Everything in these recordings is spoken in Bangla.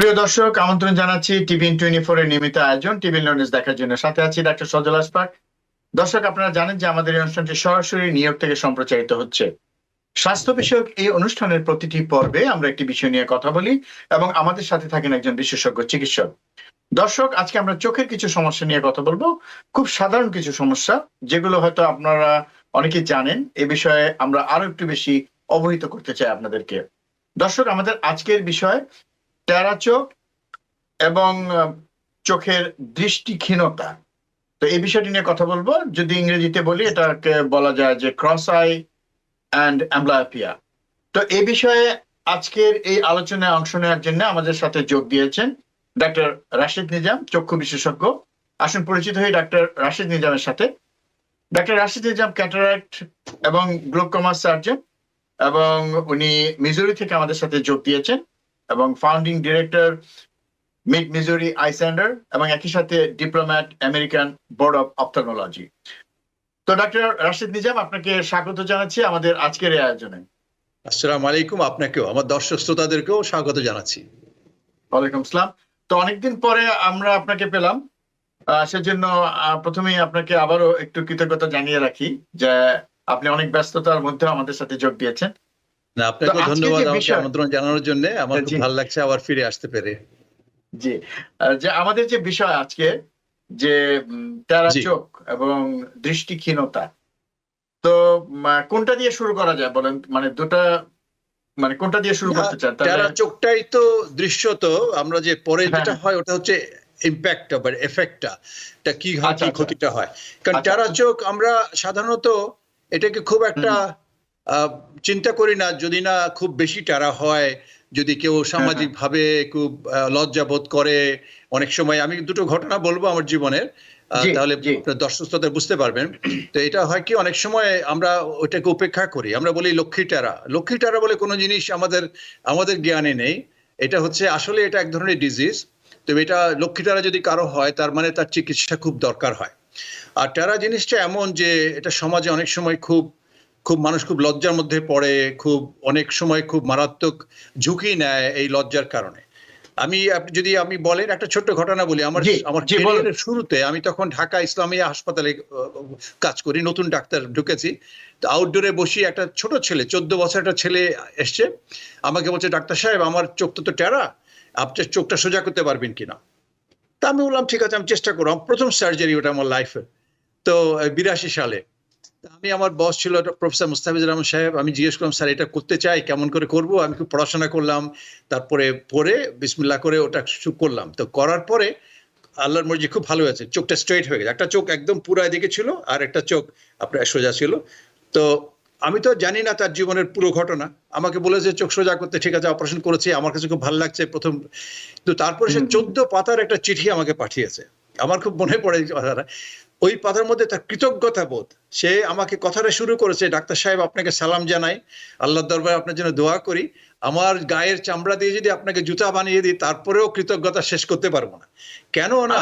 প্রিয় দর্শক, আমন্ত্রণ জানাচ্ছি টিভি24 এর নিয়মিত আয়োজন টিভি নিউজ দেখার জন্য। সাথে আছি ডাক্তার সজল আশফাক। দর্শক, আপনারা জানেন যে আমাদের এই অনুষ্ঠানটি সরাসরি নিউ ইয়র্ক থেকে সম্প্রচারিত হচ্ছে। স্বাস্থ্য বিষয়ক এই অনুষ্ঠানের প্রতিটি পর্বে আমরা একটি বিষয় নিয়ে কথা বলি এবং আমাদের সাথে থাকেন একজন বিশেষজ্ঞ চিকিৎসক। দর্শক, আজকে আমরা চোখের কিছু সমস্যা নিয়ে কথা বলবো। খুব সাধারণ কিছু সমস্যা, যেগুলো হয়তো আপনারা অনেকেই জানেন। এ বিষয়ে আমরা আরো একটু বেশি অবহিত করতে চাই আপনাদেরকে। দর্শক, আমাদের আজকের বিষয় টেরা চোখ এবং চোখের দৃষ্টিহীনতা। তো এই বিষয়টি নিয়ে কথা বলবো। যদি ইংরেজিতে বলি, এটাকে বলা যায় যে ক্রস আই অ্যান্ড অ্যাম্বলায়োপিয়া। তো এই বিষয়ে আজকের এই আলোচনায় অংশ নেওয়ার জন্য আমাদের সাথে যোগ দিয়েছেন ডাক্তার রাশিদ নিজাম, চক্ষু বিশেষজ্ঞ। আসুন পরিচিত হই ডাক্তার রাশিদ নিজামের সাথে। ডাক্তার রাশিদ নিজাম ক্যাটারাক্ট এবং গ্লোকোমা সার্জন, এবং উনি মিজুরি থেকে আমাদের সাথে যোগ দিয়েছেন এবং founding director Mid Missouri Eye Center এবং একই সাথে diplomat American Board of Ophthalmology. তো ডাক্তার রাশিদ নিজাম, আপনাকে স্বাগত জানাচ্ছি আমাদের আজকের এই আয়োজনে। আসসালামু আলাইকুম। আপনাকেও, আমার দর্শক শ্রোতাদেরকেও স্বাগত জানাচ্ছি। ওয়ালাইকুম আসসালাম। তো অনেকদিন পরে আমরা আপনাকে পেলাম, সেজন্য প্রথমেই আপনাকে আবারও একটু কৃতজ্ঞতা জানিয়ে রাখি যে আপনি অনেক ব্যস্ততার মধ্যে আমাদের সাথে যোগ দিয়েছেন। না, আপনাকে ধন্যবাদ আমাকে আমন্ত্রণ জানানোর জন্য। আমার খুব ভালো লাগছে আবার ফিরে আসতে পেরে। জি, যে আমাদের যে বিষয় আজকে, যে টেরা চোখ এবং দৃষ্টিহীনতা, তো কোনটা দিয়ে শুরু করা যায় বলেন? মানে দুটা, মানে কোনটা দিয়ে শুরু করতে চান? টেরা চোখটাই তো দৃশ্যত, আমরা যে পরে যেটা হয় ওটা হচ্ছে ইম্প্যাক্টটা বা এফেক্টটা, এটা কি হয়, কি ক্ষতিটা হয়। কারণ টেরা চোখ আমরা সাধারণত এটাকে খুব একটা চিন্তা করি না, যদি না খুব বেশি টেরা হয়, যদি কেউ সামাজিক ভাবে খুব লজ্জা বোধ করে। অনেক সময় আমি দুটো ঘটনা বলবো আমার জীবনের, তাহলে দর্শক শ্রোতা বুঝতে পারবেন। তো এটা হয় কি, অনেক সময় আমরা ওটাকে উপেক্ষা করি, আমরা বলি লক্ষ্মী টেরা। লক্ষ্মী টেরা বলে কোনো জিনিস আমাদের জ্ঞানে নেই। এটা হচ্ছে আসলে এটা এক ধরনের ডিজিজ। তো এটা লক্ষ্মী টেরা যদি কারো হয়, তার মানে তার চিকিৎসা খুব দরকার হয়। আর টেরা জিনিসটা এমন যে এটা সমাজে অনেক সময় খুব মানুষ খুব লজ্জার মধ্যে পড়ে, অনেক সময় খুব মারাত্মক ঝুঁকি নেয় এই লজ্জার কারণে। যদি আমি বলেন একটা ছোট্ট ঘটনা বলি। আমার ক্যারিয়ারের শুরুতে আমি তখন ঢাকা ইসলামিয়া হাসপাতালে কাজ করি, নতুন ডাক্তার ঢুকেছি। তো আউটডোরে বসি, একটা ছোট ছেলে, 14 বছর একটা ছেলে এসছে, আমাকে বলছে, ডাক্তার সাহেব আমার চোখটা তো টেরা, আপনি চোখটা সোজা করতে পারবেন কিনা? তা আমি বললাম ঠিক আছে, আমি চেষ্টা করব। প্রথম সার্জারি ওটা আমার লাইফে। তো 82 সালে আমি, আমার বস ছিল প্রফেসর মুস্তাফিজুর রহমান সাহেব, আমি জিজ্ঞেস করলাম, স্যার এটা করতে চাই, কেমন করে করব? আমি খুব পড়াশোনা করলাম, তারপরে পড়ে বিসমিল্লাহ করে ওটা শুরু করলাম। তো করার পরে আল্লাহর মর্জি খুব ভালো হয়েছে, চোখটা স্ট্রেট হয়ে গেছে। একটা চোখ একদম পুরো এদিকে ছিল আর একটা চোখ আপনার সোজা ছিল। তো আমি তো জানি না তার জীবনের পুরো ঘটনা, আমাকে বলেছে চোখ সোজা করতে, ঠিক আছে অপারেশন করেছি, আমার কাছে খুব ভালো লাগছে প্রথম। তো তারপরে সে 14 পাতার একটা চিঠি আমাকে পাঠিয়েছে, আমার খুব মনে পড়ে কথাটা। ওই পাতার মধ্যে তার কৃতজ্ঞতা বোধ, সে আমাকে কথাটা শুরু করেছে, ডাক্তার সাহেব আপনাকে সালাম জানাই, আল্লাহর দরবারে আপনার জন্য দোয়া করি, আমার গায়ের চামড়া দিয়ে যদি আপনাকে জুতা বানিয়ে দিই তারপরেও কৃতজ্ঞতা শেষ করতে পারবো না। কেন না,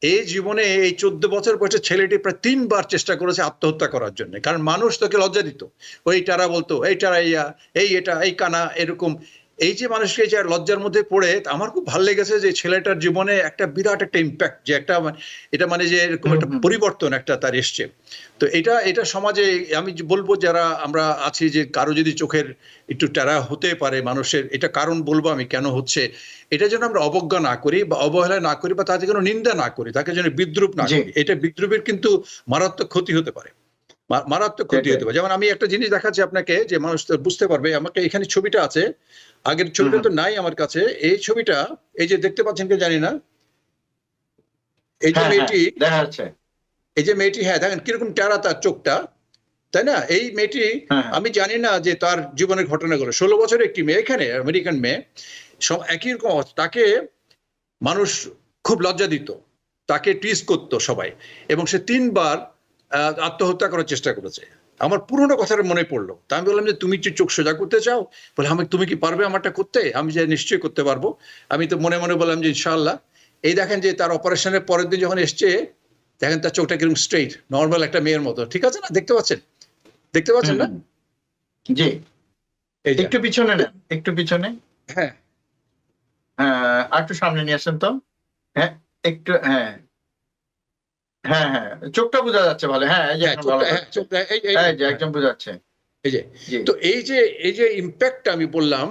এই জীবনে এই 14 বছর বয়সের ছেলেটি প্রায় 3 বার চেষ্টা করেছে আত্মহত্যা করার জন্য। কারণ মানুষ তোকে লজ্জা দিত, ওই টারা বলতো, এই টারা ইয়া, এই এটা, এই কানা, এরকম। এই যে মানুষকে যে লজ্জার মধ্যে পড়ে, আমার খুব ভালো লেগেছে যে ছেলেটার জীবনে একটা বিরাট একটা ইম্প্যাক্ট, যে একটা এটা মানে যে এরকম একটা পরিবর্তন একটা তার এসছে। তো এটা সমাজে আমি বলবো যারা আমরা আছি, যে কারো যদি চোখের একটু টেরা হতে পারে মানুষের, এটা কারণ বলবো আমি কেন হচ্ছে, এটা যেন আমরা অবজ্ঞা না করি বা অবহেলা না করি বা তাতে কোনো নিন্দা না করি, তাকে যেন বিদ্রুপ না করি। এটা বিদ্রুপের কিন্তু মারাত্মক ক্ষতি হতে পারে, মারাত্মক ক্ষতি হতে পারে। যেমন আমি একটা জিনিস দেখাচ্ছি আপনাকে, যে মানুষ বুঝতে পারবে। আমাকে এখানে ছবিটা আছে, আগের ছবিটা তো নাই আমার কাছে। এই ছবিটা, এই যে দেখতে পাচ্ছেন কি জানি না, এই যে মেয়েটি দেখা যাচ্ছে, এই যে মেয়েটি, হ্যাঁ দেখেন কিরকম টেরা তার চোখটা, তাই না? এই মেয়েটি, আমি জানি না যে তার জীবনের ঘটনাগুলো। 16 বছরের একটি মেয়ে, এখানে আমেরিকান মেয়ে, সব একই রকম। তাকে মানুষ খুব লজ্জা দিত, তাকে টিজ করতো সবাই, এবং সে 3 বার আত্মহত্যা করার চেষ্টা করেছে। আমার পুরোনো কথাটা মনে পড়লো। তা আমি বললাম যে তুমি কি চোখ সোজা করতে চাও? বলে তুমি কি পারবে আমারটা করতে? আমি যে নিশ্চয়ই করতে পারবো। আমি তো মনে মনে বললাম যে ইনশাআল্লাহ। এই দেখেন যে তার অপারেশনের পরের দিন যখন এসছে, দেখেন তার চোখটা কিরকম স্ট্রেইট, নর্মাল একটা মেয়ের মতো। ঠিক আছে না? দেখতে পাচ্ছেন না? জি, একটু পিছনে নেন, একটু পিছনে। হ্যাঁ, একটু সামনে নিয়ে আসেন তো। হ্যাঁ, একটু, হ্যাঁ হ্যাঁ হ্যাঁ, চোখটা বোঝা যাচ্ছে ভালো। হ্যাঁ, এই যে এখন ভালো যাচ্ছে। এই যে একদম বোঝা যাচ্ছে। এই যে, জি, তো এই যে ইম্প্যাক্টটা আমি বললাম,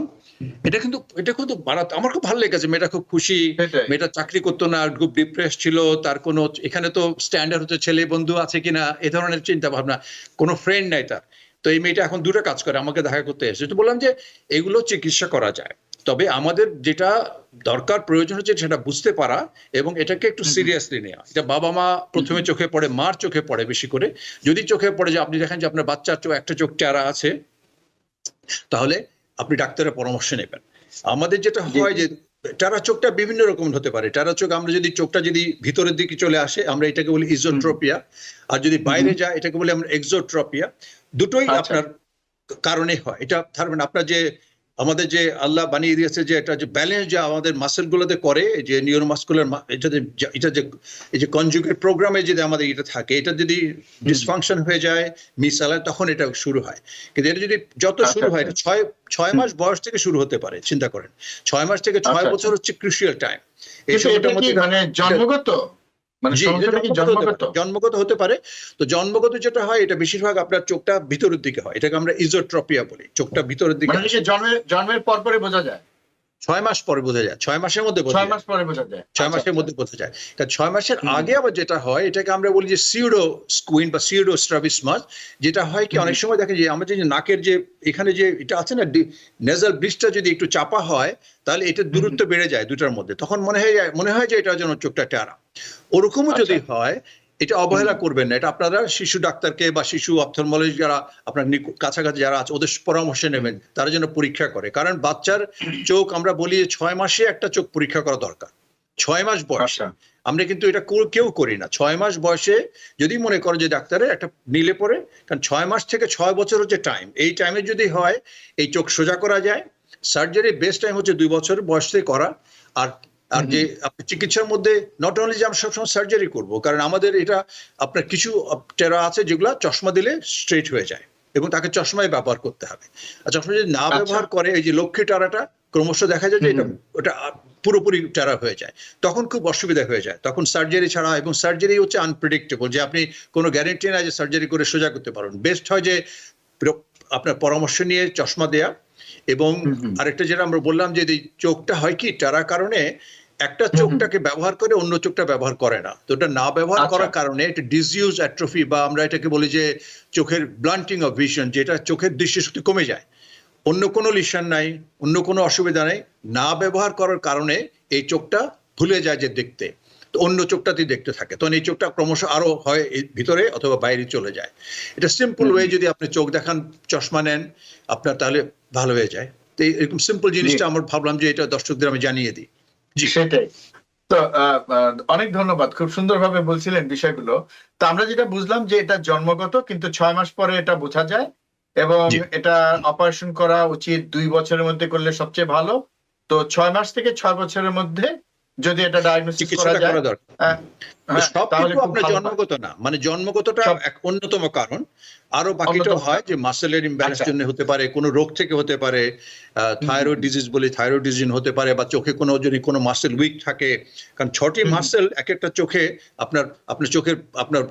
এটা কিন্তু আমার খুব ভালো লেগেছে। মেয়েটা খুব খুশি, সেটাই। মেয়েটা চাকরি করতো না, খুব ডিপ্রেস ছিল, তার কোনো এখানে তো স্ট্যান্ডার্ড হচ্ছে ছেলে বন্ধু আছে কিনা এ ধরনের চিন্তা ভাবনা, কোনো ফ্রেন্ড নাই তার। তো এই মেয়েটা এখন দুটো কাজ করে, আমাকে দেখা করতে এসেছে। তো বললাম যে এগুলো চিকিৎসা করা যায়, তবে আমাদের যেটা দরকার প্রয়োজন হচ্ছে সেটা বুঝতে পারা এবং এটাকে একটু সিরিয়াসলি নেওয়া। এটা বাবা মা প্রথমে চোখে পড়ে, মার চোখে পড়ে বেশি করে। যদি চোখে পড়ে যে আপনি দেখেন যে আপনার বাচ্চার একটা চোখ টেরা আছে, তাহলে আপনি ডাক্তারের পরামর্শ নেবেন। আমাদের যেটা জি, হয় যে টারা চোখটা বিভিন্ন রকম হতে পারে। টারা চোখ আমরা যদি চোখটা যদি ভিতরের দিকে চলে আসে আমরা এটাকে বলি ইজোট্রপিয়া, আর যদি বাইরে যায় এটাকে বলি আমরা এক্সোট্রপিয়া। দুটোই আচ্ছা। আপনার কারণে হয়। এটা ধরবেন আপনার যে আমাদের যে আল্লাহ বানিয়ে দিয়েছে যে এটা যে ব্যালেন্স যে আমাদের মাসেল গুলোতে করে, যে নিউরোমাস্কুলার এটা যে এই যে কনজুগেট প্রোগ্রামে যদি আমাদের এটা থাকে, এটা যদি ডিসফাংশন হয়ে যায়, মিস আলায়, তখন এটা শুরু হয়। কিন্তু এটা যদি যত আচ্ছা, শুরু হয়, আচ্ছা। এটা ছয় মাস বয়স থেকে শুরু হতে পারে। চিন্তা করেন, 6 মাস থেকে 6 আচ্ছা, বছর আচ্ছা। হচ্ছে ক্রুশিয়াল টাইম। এই কিন্তু এটা সময়টার কি মধ্যে মানে জন্মগত? মানে জি, এটা সমস্যাটা কি জন্মগত হতে পারে, জন্মগত? জন্মগত হতে পারে। তো জন্মগত যেটা হয় এটা বেশিরভাগ আপনার চোখটা ভিতরের দিকে হয়, এটাকে আমরা ইজোট্রপিয়া বলি, চোখটা ভিতরের দিকে মানে এটা আসে। কি জন্মের পর পরে বোঝা যায়? 6 মাস পরে বোঝা যায়, 6 মাসের মধ্যে বোঝা 6 যায়, মাস পরে বোঝা যায়। 6 আচ্ছা, মাসের আচ্ছা। মধ্যে বোঝা যায়। কারণ 6 মাসের হুম, আগে আবার যেটা হয় এটাকে আমরা বলি যে সিউডো স্কুইন বা সিউডো স্ট্রাবিসমাস। যেটা হয় কি, হুম, অনেক সময় দেখেন যে আমাদের যে নাকের যে এখানে যে এটা আছে না, নেজাল ব্রিজটা যদি একটু চাপা হয়, তাহলে এটার হুম, দূরত্ব বেড়ে যায় দুটার মধ্যে, তখন মনে হয় যে এটা যেন চোখটা টেরা। ওরকমও আচ্ছা। যদি হয়, এটা হুম, অবহেলা করবেন না। এটা আপনারা শিশু ডাক্তারকে বা শিশু অপথলমোলজি যারা আপনার কাছাকাছি যারা আছে ওদের পরামর্শ নেবেন, তারা যেন পরীক্ষা করে। কারণ বাচ্চার চোখ আমরা বলি 6 মাসে একটা চোখ পরীক্ষা করা দরকার, 6 মাস বয়সে। আচ্ছা। আমরা কিন্তু এটা কেউ করি না। 6 মাস বয়সে যদি মনে করো যে ডাক্তারের একটা নিলে পরে, কারণ 6 মাস থেকে 6 বছর হচ্ছে টাইম, এই টাইমে যদি হয় এই চোখ সোজা করা যায়। সার্জারি বেস্ট টাইম হচ্ছে 2 বছর বয়স থেকে করা। আর আর যে চিকিৎসার মধ্যে নট অনলি যে আমরা সবসময় সার্জারি করব, কারণ আমাদের এটা আপনার কিছু টেরা আছে যেগুলো চশমা দিলে স্ট্রেট হয়ে যায় এবং তাকে চশমায় ব্যবহার করতে হবে। আর চশমা যদি না আচ্ছা। ব্যবহার করে, এই যে লক্ষ্মী টেরাটা ক্রমশ দেখা যায় যে এটা ওটা পুরোপুরি টেরা হয়ে যায়, তখন খুব অসুবিধা হয়ে যায়। তখন সার্জারি ছাড়া, এবং সার্জারি হচ্ছে আনপ্রেডিক্টেবল, যে আপনি কোনো গ্যারেন্টি নাই যে সার্জারি করে সোজা করতে পারবেন। বেস্ট হয় যে আপনার পরামর্শ নিয়ে চশমা দেয়া। এবং আরেকটা যেটা আমরা বললাম যে এই চোখটা হয় কি টারার কারণে একটা চোখটাকে ব্যবহার করে অন্য চোখটা ব্যবহার করে না। তো এটা না ব্যবহার আচ্ছা। করার কারণে এটা ডিসইউজ অ্যাট্রফি, বা আমরা এটাকে বলি যে চোখের ব্লান্টিং অফ ভিশন, যেটা চোখের দৃষ্টিশক্তি কমে যায়। অন্য কোনো লিশন নাই, অন্য কোনো অসুবিধা নেই, না ব্যবহার করার কারণে এই চোখটা ভুলে যায় যে দেখতে, তো অন্য চোখটাতেই দেখতে থাকে। তখন এই চোখটা ক্রমশ আরো হয় ভিতরে অথবা বাইরে চলে যায়। এটা সিম্পল ওয়ে, যদি আপনি চোখ দেখান, চশমা নেন, আপনার তাহলে ভালো হয়ে যায়। তো এরকম সিম্পল জিনিসটা আমার ভাবলাম যে এটা দর্শকদের আমি জানিয়ে দিই। জি, সেটাই। তো অনেক ধন্যবাদ, খুব সুন্দরভাবে বলছিলেন বিষয়গুলো। তো আমরা যেটা বুঝলাম যে এটা জন্মগত, কিন্তু 6 মাস পরে এটা বোঝা যায় এবং জি, এটা অপারেশন করা উচিত 2 বছরের মধ্যে করলে সবচেয়ে ভালো। তো 6 মাস থেকে 6 বছরের মধ্যে যদি এটা ডায়াগনোসিস করা চিকিৎসাটা যায়, করা দরকার। হ্যাঁ, সব তাহলে কিছু খুব আপনার ভালো হয়। জন্মগত না, মানে জন্মগতটা সব এক অন্যতম কারণ। আরো বাকিটা অন্যতম হয় কারণ। যে মাসেলের ইমব্যালেন্স আচ্ছা। জন্য হতে পারে, কোনো রোগ থেকে হতে পারে, থাইরয়েড ডিজিজ বলি, থাইরয়েড ডিজিজ হতে পারে, বা চোখে কোনো যদি কোনো মাসেল উইক থাকে। কারণ 6টি মাসেল এক একটা চোখে আপনার চোখের আপনার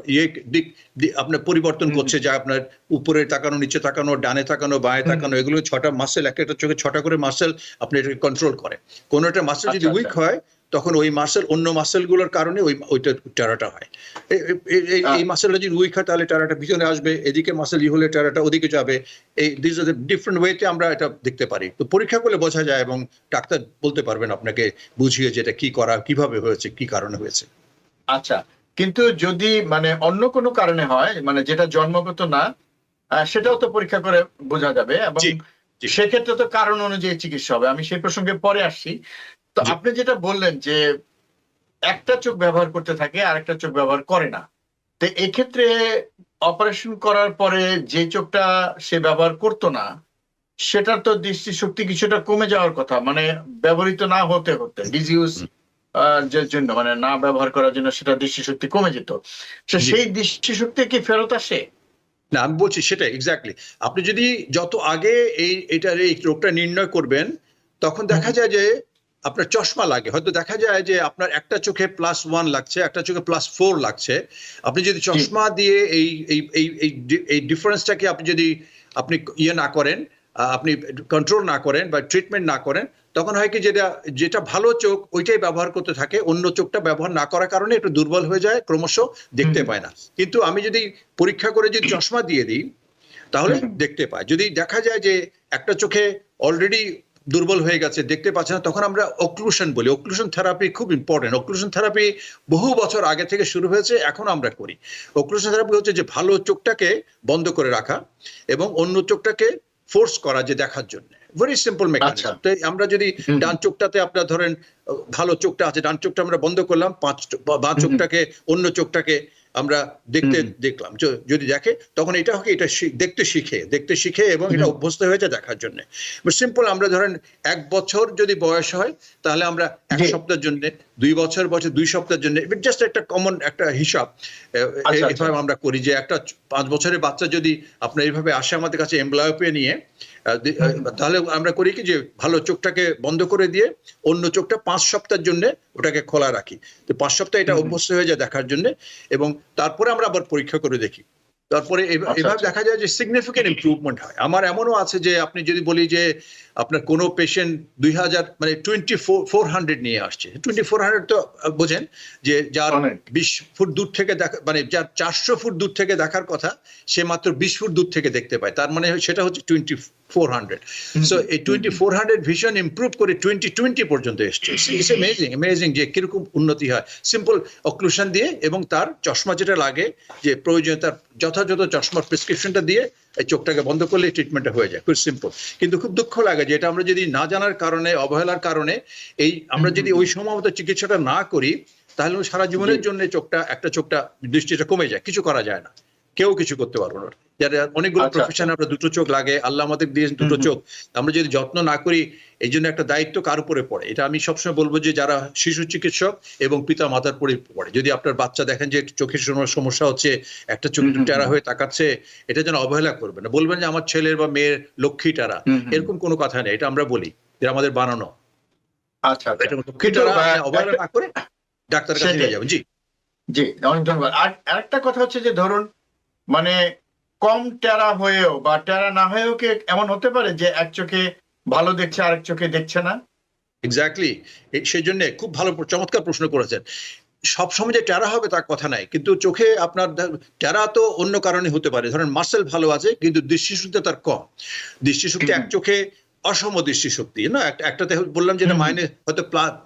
আপনার পরিবর্তন করছে, যা আপনার উপরে তাকানো, নিচে তাকানো, ডানে তাকানো, বাঁয়ে তাকানো, এগুলো 6টা মাসেল, এক একটা চোখে 6টা করে মাসেল আপনি এটাকে কন্ট্রোল করে। কোনো একটা মাসেল যদি আচ্ছা, উইক আচ্ছা। হয়, তখন ওই মাসেল অন্য মাসেলগুলোর কারণে ওইটা টেরাটা হয়। এই মাসেলটা যদি উইক হয় তাহলে টেরাটা ভিতরে আসবে, এদিকে মাসেল হলে টেরাটা ওদিকে যাবে। এই দিস আর দ্য ডিফারেন্ট ওয়েতে আমরা এটা দেখতে পারি। তো পরীক্ষা করলে বোঝা যায় এবং ডাক্তার বলতে পারবেন আপনাকে বুঝিয়ে যে এটা কি করা, কিভাবে হয়েছে, কি কারণে হয়েছে। আচ্ছা, কিন্তু যদি মানে অন্য কোনো কারণে হয়, মানে যেটা জন্মগত না, সেটাও তো পরীক্ষা করে বোঝা যাবে এবং জি, জি, সেক্ষেত্রে তো কারণ অনুযায়ী চিকিৎসা হবে। আমি সেই প্রসঙ্গে পরে আসছি। তো জি, আপনি যেটা বললেন যে একটা চোখ ব্যবহার করতে থাকে, আরেকটা চোখ ব্যবহার করে না। তো এক্ষেত্রে অপারেশন করার পরে যে চোখটা সে ব্যবহার করতো না, সেটার তো দৃষ্টিশক্তি কিছুটা কমে যাওয়ার কথা। মানে ব্যবহৃত না হতে ডিসইউজ যে জন্য, মানে না ব্যবহার করার জন্য সেটা দৃষ্টিশক্তি কমে যেত। জি। সেই দৃষ্টিশক্তি কি ফেরত আসে? না, আমি বলছি সেটা এক্স্যাক্টলি। আপনি যদি যত আগে এই রোগটা নির্ণয় করবেন, তখন দেখা যায় যে আপনার চশমা লাগে, হয়তো দেখা যায় যে আপনার একটা চোখে +1 লাগছে, একটা চোখে +4 লাগছে। আপনি যদি চশমা দিয়ে এই ডিফারেন্সটাকে আপনি যদি আপনি ইয়ে না করেন, আপনি কন্ট্রোল না করেন বা ট্রিটমেন্ট না করেন, তখন হয় কি যেটা ভালো চোখ ওইটাই ব্যবহার করতে থাকে, অন্য চোখটা ব্যবহার না করার কারণে একটু দুর্বল হয়ে যায়, ক্রমশ দেখতে পায় না। কিন্তু আমি যদি পরীক্ষা করে যদি চশমা দিয়ে দিই তাহলে দেখতে পায়। যদি দেখা যায় যে একটা চোখে অলরেডি দুর্বল হয়ে গেছে, দেখতে পাচ্ছে না, তখন আমরা অক্লুশন বলি। অক্লুশন থেরাপি খুব ইম্পর্টেন্ট। অক্লুশন থেরাপি বহু বছর আগে থেকে শুরু হয়েছে, এখন আমরা করি। অক্লুশন থেরাপি হচ্ছে যে ভালো চোখটাকে বন্ধ করে রাখা এবং অন্য চোখটাকে ফোর্স করা যে দেখার জন্য। Very simple mechanism. তো আমরা যদি ডান চোখটাতে আপনার ধরেন ভালো চোখটা আছে, ডান চোখটা আমরা বন্ধ করলাম, বাঁ চোখটাকে অন্য চোখটাকে আমরা দেখলাম, যদি দেখে তখন এটা হয় এটা দেখতে শিখে এবং এটা অভ্যস্ত হয়েছে দেখার জন্য। সিম্পল, আমরা ধরেন 1 বছর যদি বয়স হয় তাহলে আমরা 1 সপ্তাহের জন্য, 2 বছর বয়সে 2 সপ্তাহের জন্য, জাস্ট একটা কমন একটা হিসাব এভাবে আমরা করি যে একটা 5 বছরের বাচ্চা যদি আপনার এইভাবে আসে আমাদের কাছে এমব্লায়োপিয়া নিয়ে, তাহলে আমরা করি কি যে ভালো চোখটাকে বন্ধ করে দিয়ে অন্য চোখটা 5 সপ্তাহের জন্য ওটাকে খোলা রাখি। তো 5 সপ্তাহ এটা অভ্যস্ত হয়ে যায় দেখার জন্য, এবং তারপরে আমরা আবার পরীক্ষা করে দেখি। তারপরে এভাবে দেখা যায় যে সিগনিফিকেন্ট ইমপ্রুভমেন্ট হয়। আমার এমনও আছে যে আপনি যদি বলি যে আপনার কোনো পেশেন্ট 2000 মানে 2400 নিয়ে আসছে, 2400 তো বোঝেন যে যার 20 ফুট দূর থেকে দেখা, মানে যার 400 ফুট দূর থেকে দেখার কথা সে মাত্র 20 ফুট দূর থেকে দেখতে পায়, তার মানে সেটা হচ্ছে 2400। সো এই 2400 ভিশন ইমপ্রুভ করে 2020 পর্যন্ত এসছে। ইটস অ্যামেজিং যে কিরকম উন্নতি হয় সিম্পল অক্লুশন দিয়ে, এবং তার চশমা যেটা লাগে যে প্রয়োজন তার যথাযথ চশমার প্রেসক্রিপশনটা দিয়ে এই চোখটাকে বন্ধ করলে ট্রিটমেন্টটা হয়ে যায়, খুব সিম্পল। কিন্তু খুব দুঃখ লাগে যে এটা আমরা যদি না জানার কারণে, অবহেলার কারণে আমরা যদি ওই সময় মতো চিকিৎসাটা না করি, তাহলে সারা জীবনের জন্য একটা চোখটা দৃষ্টিটা কমে যায়, কিছু করা যায় না, কেউ কিছু করতে পারবো না। যারা অনেকগুলো প্রফেশন, আমরা 2টো চোখ লাগে, আল্লাহ আমাদের দিয়েছেন 2টো চোখ, আমরা যদি যত্ন না করি, এই জন্য একটা দায়িত্ব কার উপরে পড়ে। এটা আমি সবসময় বলবো যে যারা শিশু চিকিৎসক এবং পিতা মাতার পরে পড়ে। যদি আপনার বাচ্চা দেখেন যে চোখের সমস্যা হচ্ছে, একটা চোখ টেরা হয়ে তাকাচ্ছে, এটা যেন অবহেলা করবেন না, বলবেন যে আমার ছেলের বা মেয়ের লক্ষ্মী টারা, এরকম কোনো কথা নেই, এটা আমরা বলি, এটা আমাদের বানানো। লক্ষ্মী টারা অবহেলা না করে ডাক্তারের কাছে নিয়ে যাবেন। জি জি, অনেক ধন্যবাদ। আর আরেকটা কথা হচ্ছে যে ধরুন মানে কম টেরা হয়েও বা টেরা না হয়েও কি এমন হতে পারে যে এক চোখে ভালো দেখছে আরেক চোখে দেখছে না? এক্স্যাক্টলি, সেই জন্য খুব ভালো চমৎকার প্রশ্ন করেছেন। সবসময় যে টেরা হবে তার কথা নাই, কিন্তু চোখে আপনার টেরা তো অন্য কারণে হতে পারে। ধরেন মাসেল ভালো আছে কিন্তু দৃষ্টিশক্তি তার কম, দৃষ্টিশক্তি এক চোখে অসম দৃষ্টিশক্তি না, একটাতে বললাম যেটা মাইনাস, হয়তো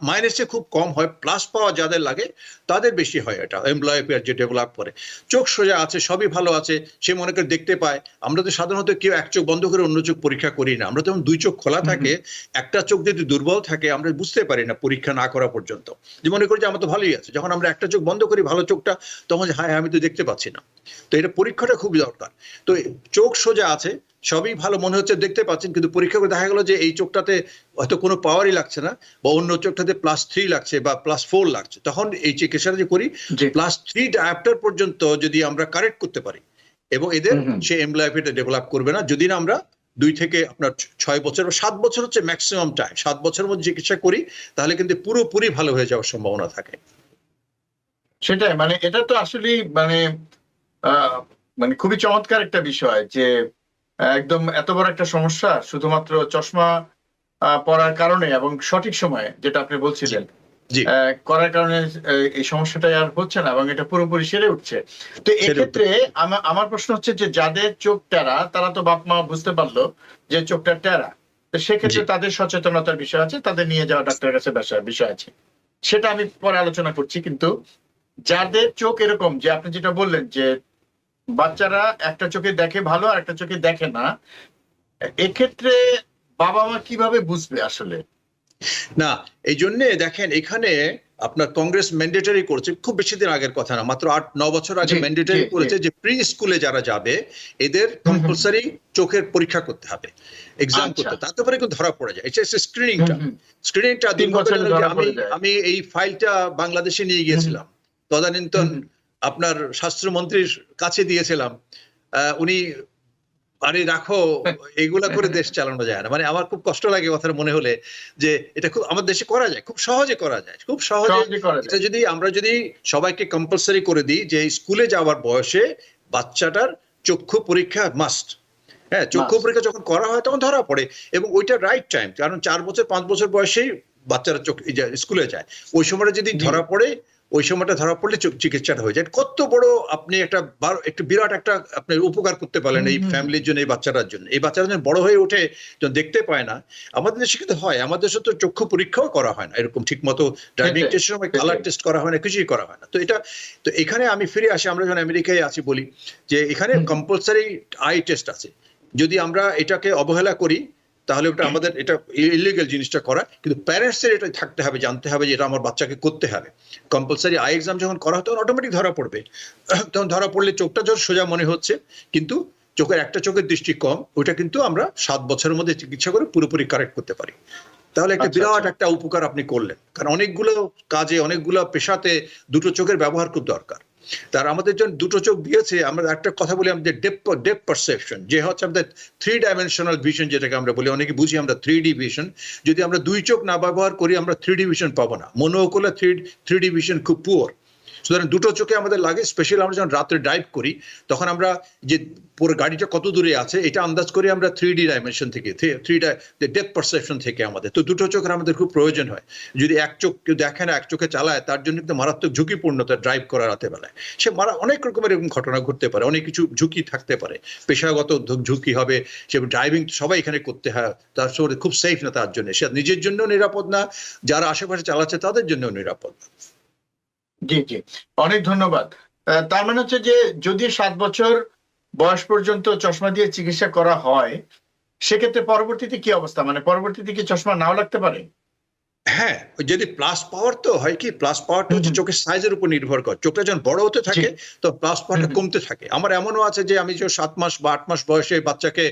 মাইনাসে খুব কম হয়, প্লাস পাওয়া যাদের লাগে তাদের বেশি হয়। এটা এমব্লায়োপিয়া যে ডেভেলপ করে, চোখ সোজা আছে, সবই ভালো আছে, সে মনে করে দেখতে পায়। আমরা তো সাধারণত কেউ এক চোখ বন্ধ করে অন্য চোখ পরীক্ষা করি না, আমরা তখন 2 চোখ খোলা থাকে, একটা চোখ যদি দুর্বল থাকে আমরা বুঝতে পারি না পরীক্ষা না করা পর্যন্ত, যে মনে করি যে আমার তো ভালোই আছে। যখন আমরা একটা চোখ বন্ধ করি ভালো চোখটা, তখন হায় আমি তো দেখতে পাচ্ছি না। তো এটা পরীক্ষাটা খুবই দরকার। তো চোখ সোজা আছে, সবই ভালো মনে হচ্ছে, দেখতে পাচ্ছেন, কিন্তু পরীক্ষা করে দেখা গেল যে এই চোখটাতে হয়তো কোনো পাওয়ারই লাগছে না, বা অন্য চোখটাতে +3 লাগছে বা +4 লাগছে, তখন এই চিকিৎসাটা যে করি +3 ডায়োপ্টার পর্যন্ত যদি আমরা কারেক্ট করতে পারি, এবং এদের সে এমব্লায়োপিয়াটা ডেভেলপ করবে না যদি না আমরা 2 থেকে আপনার 6 বছর বা 7 বছর হচ্ছে ম্যাক্সিমাম টাইম, 7 বছরের মধ্যে চিকিৎসা করি, তাহলে কিন্তু পুরোপুরি ভালো হয়ে যাওয়ার সম্ভাবনা থাকে। সেটাই, মানে এটা তো আসলে মানে খুবই চমৎকার একটা বিষয় যে একদম এত বড় একটা সমস্যা শুধুমাত্র চশমা পরার কারণে এবং সঠিক সময়ে, যেটা আপনি বলছিলেন, করার কারণে এই সমস্যাটা আর হচ্ছে না এবং এটা পুরোপুরি সেরে উঠছে। তো এক্ষেত্রে আমার প্রশ্ন হচ্ছে যে যাদের চোখ টেরা, তারা তো বাপ মা বুঝতে পারলো যে চোখটা টেরা, তো সেক্ষেত্রে তাদের সচেতনতার বিষয় আছে, তাদের নিয়ে যাওয়া ডাক্তারের কাছে বিষয় আছে, সেটা আমি পরে আলোচনা করছি। কিন্তু যাদের চোখ এরকম, যে আপনি যেটা বললেন যে বাচ্চারা একটা চোখে দেখে ভালো আর একটা চোখে দেখে না, এক্ষেত্রে বাবা মা কিভাবে বুঝবে আসলে? না, এই জন্য দেখেন এখানে আপনার কংগ্রেস ম্যান্ডেটরি করেছে, খুব বেশি দিন আগের কথা না, মাত্র 8-9 বছর আগে ম্যান্ডেটরি করেছে যে প্রি স্কুলে যারা যাবে এদের কম্পালসারি চোখের পরীক্ষা করতে হবে, এক্সাম করতে, তারপরে কিন্তু ধরা পড়ে যায়। এটা স্ক্রিনিংটা আমি এই ফাইলটা বাংলাদেশে নিয়ে গিয়েছিলাম, তদানীন্তন আপনার স্বাস্থ্যমন্ত্রীর কাছে দিয়েছিলাম, উনি আরে রাখো, এইগুলা করে দেশ চালানো যায় না। মানে আমার খুব কষ্ট লাগে কথাটা মনে হলে, যে এটা খুব আমার দেশে করা যায়, খুব সহজে করা যায়, খুব সহজে। সহজে করা এটা যায়। যদি আমরা সবাইকে কম্পালসারি করে দিই যে স্কুলে যাওয়ার বয়সে বাচ্চাটার চক্ষু পরীক্ষা মাস্ট। হ্যাঁ, চক্ষু Must. পরীক্ষা যখন করা হয় তখন ধরা পড়ে, এবং ওইটা রাইট টাইম, কারণ 4 বছর 5 বছর বয়সেই বাচ্চারা স্কুলে যায়। ওই সময়টা যদি জি। ধরা পড়ে, ওই সময়টা ধরা পড়লে চিকিৎসাটা হয়ে যায়। কত বড় আপনি একটা বিরাট একটা আপনি উপকার করতে পারলেন এই ফ্যামিলির জন্য, এই বাচ্চাটার জন্য। এই বাচ্চারা যখন বড় হয়ে ওঠে, যখন দেখতে পায় না, আমাদের দেশে কিন্তু হয়, আমাদের দেশে তো চক্ষু পরীক্ষাও করা হয় না এরকম ঠিক মতো, ড্রাইভিং সেটাই, টেস্টের সময় কালার সেটাই। টেস্ট করা হয় না, কিছুই করা হয় না। তো এখানে আমি ফিরে আসি, আমরা যখন আমেরিকায় আছি বলি যে এখানে কম্পালসারি আই টেস্ট আছে। যদি আমরা এটাকে অবহেলা করি তাহলে ওটা আমাদের, এটা ইলিগাল জিনিসটা করা, কিন্তু প্যারেন্টসের এটা থাকতে হবে, জানতে হবে যে এটা আমার বাচ্চাকে করতে হবে। কম্পালসারি আই এক্সাম যখন করা হয় তখন অটোমেটিক ধরা পড়বে। তখন ধরা পড়লে চোখটা যখন সোজা মনে হচ্ছে, কিন্তু একটা চোখের দৃষ্টি কম, ওইটা কিন্তু আমরা 7 বছরের মধ্যে চিকিৎসা করে পুরোপুরি কারেক্ট করতে পারি। তাহলে একটা আচ্ছা, বিরাট আচ্ছা। একটা উপকার আপনি করলেন, কারণ অনেকগুলো কাজে, অনেকগুলো পেশাতে দুটো চোখের ব্যবহার খুব দরকার। তার আমাদের যখন দুটো চোখ দিয়েছে, আমরা একটা কথা বলি আমাদের ডেপথ পারসেপশন, যে হচ্ছে আমাদের 3 ডাইমেনশনাল ভিশন, যেটাকে আমরা বলি, অনেকে বুঝি আমরা 3D ভিশন। যদি আমরা 2 চোখ না ব্যবহার করি, আমরা 3D ভিশন পাবো না। মনোকুলে 3D ভিশন খুব পুয়ার। সুতরাং দুটো চোখে আমাদের লাগে। স্পেশালি আমরা যখন রাত্রে ড্রাইভ করি, তখন আমরা যে পুরো গাড়িটা কত দূরে আছে এটা আন্দাজ করি আমরা 3D ডাইমেনশন থেকে, ডেপথ পারসেপশন থেকে আমাদের। তো দুটো চোখের আমাদের খুব প্রয়োজন হয়। যদি এক চোখ কেউ দেখে না, এক চোখে চালায়, তার জন্য কিন্তু মারাত্মক ঝুঁকিপূর্ণ তার ড্রাইভ করা রাতে বেলায়। সে অনেক রকমের এরকম ঘটনা ঘটতে পারে, অনেক কিছু ঝুঁকি থাকতে পারে, পেশাগত ঝুঁকি হবে। সে ড্রাইভিং সবাই এখানে করতে হয়, তার সাথে খুব সেফ না তার জন্য, সে নিজের জন্য নিরাপদ না, যারা আশেপাশে চালাচ্ছে তাদের জন্য নিরাপদ না। জি, জি। অনেক ধন্যবাদ। তার মানে হচ্ছে যে যদি 7 বছর বয়স পর্যন্ত চশমা দিয়ে চিকিৎসা করা হয়, সেক্ষেত্রে পরবর্তীতে কি অবস্থা? মানে পরবর্তীতে কি চশমা নাও লাগতে পারে? হ্যাঁ, যদি প্লাস পাওয়ার, তো হয় কি, প্লাস পাওয়ারটা হচ্ছে চোখের সাইজের উপর নির্ভর করে। চোখটা যখন বড় হতে থাকে তো প্লাস পাওয়ারটা কমতে থাকে। আমার এমনও আছে যে আমি যে 7 মাস বা 8 মাস বয়সে বাচ্চাকে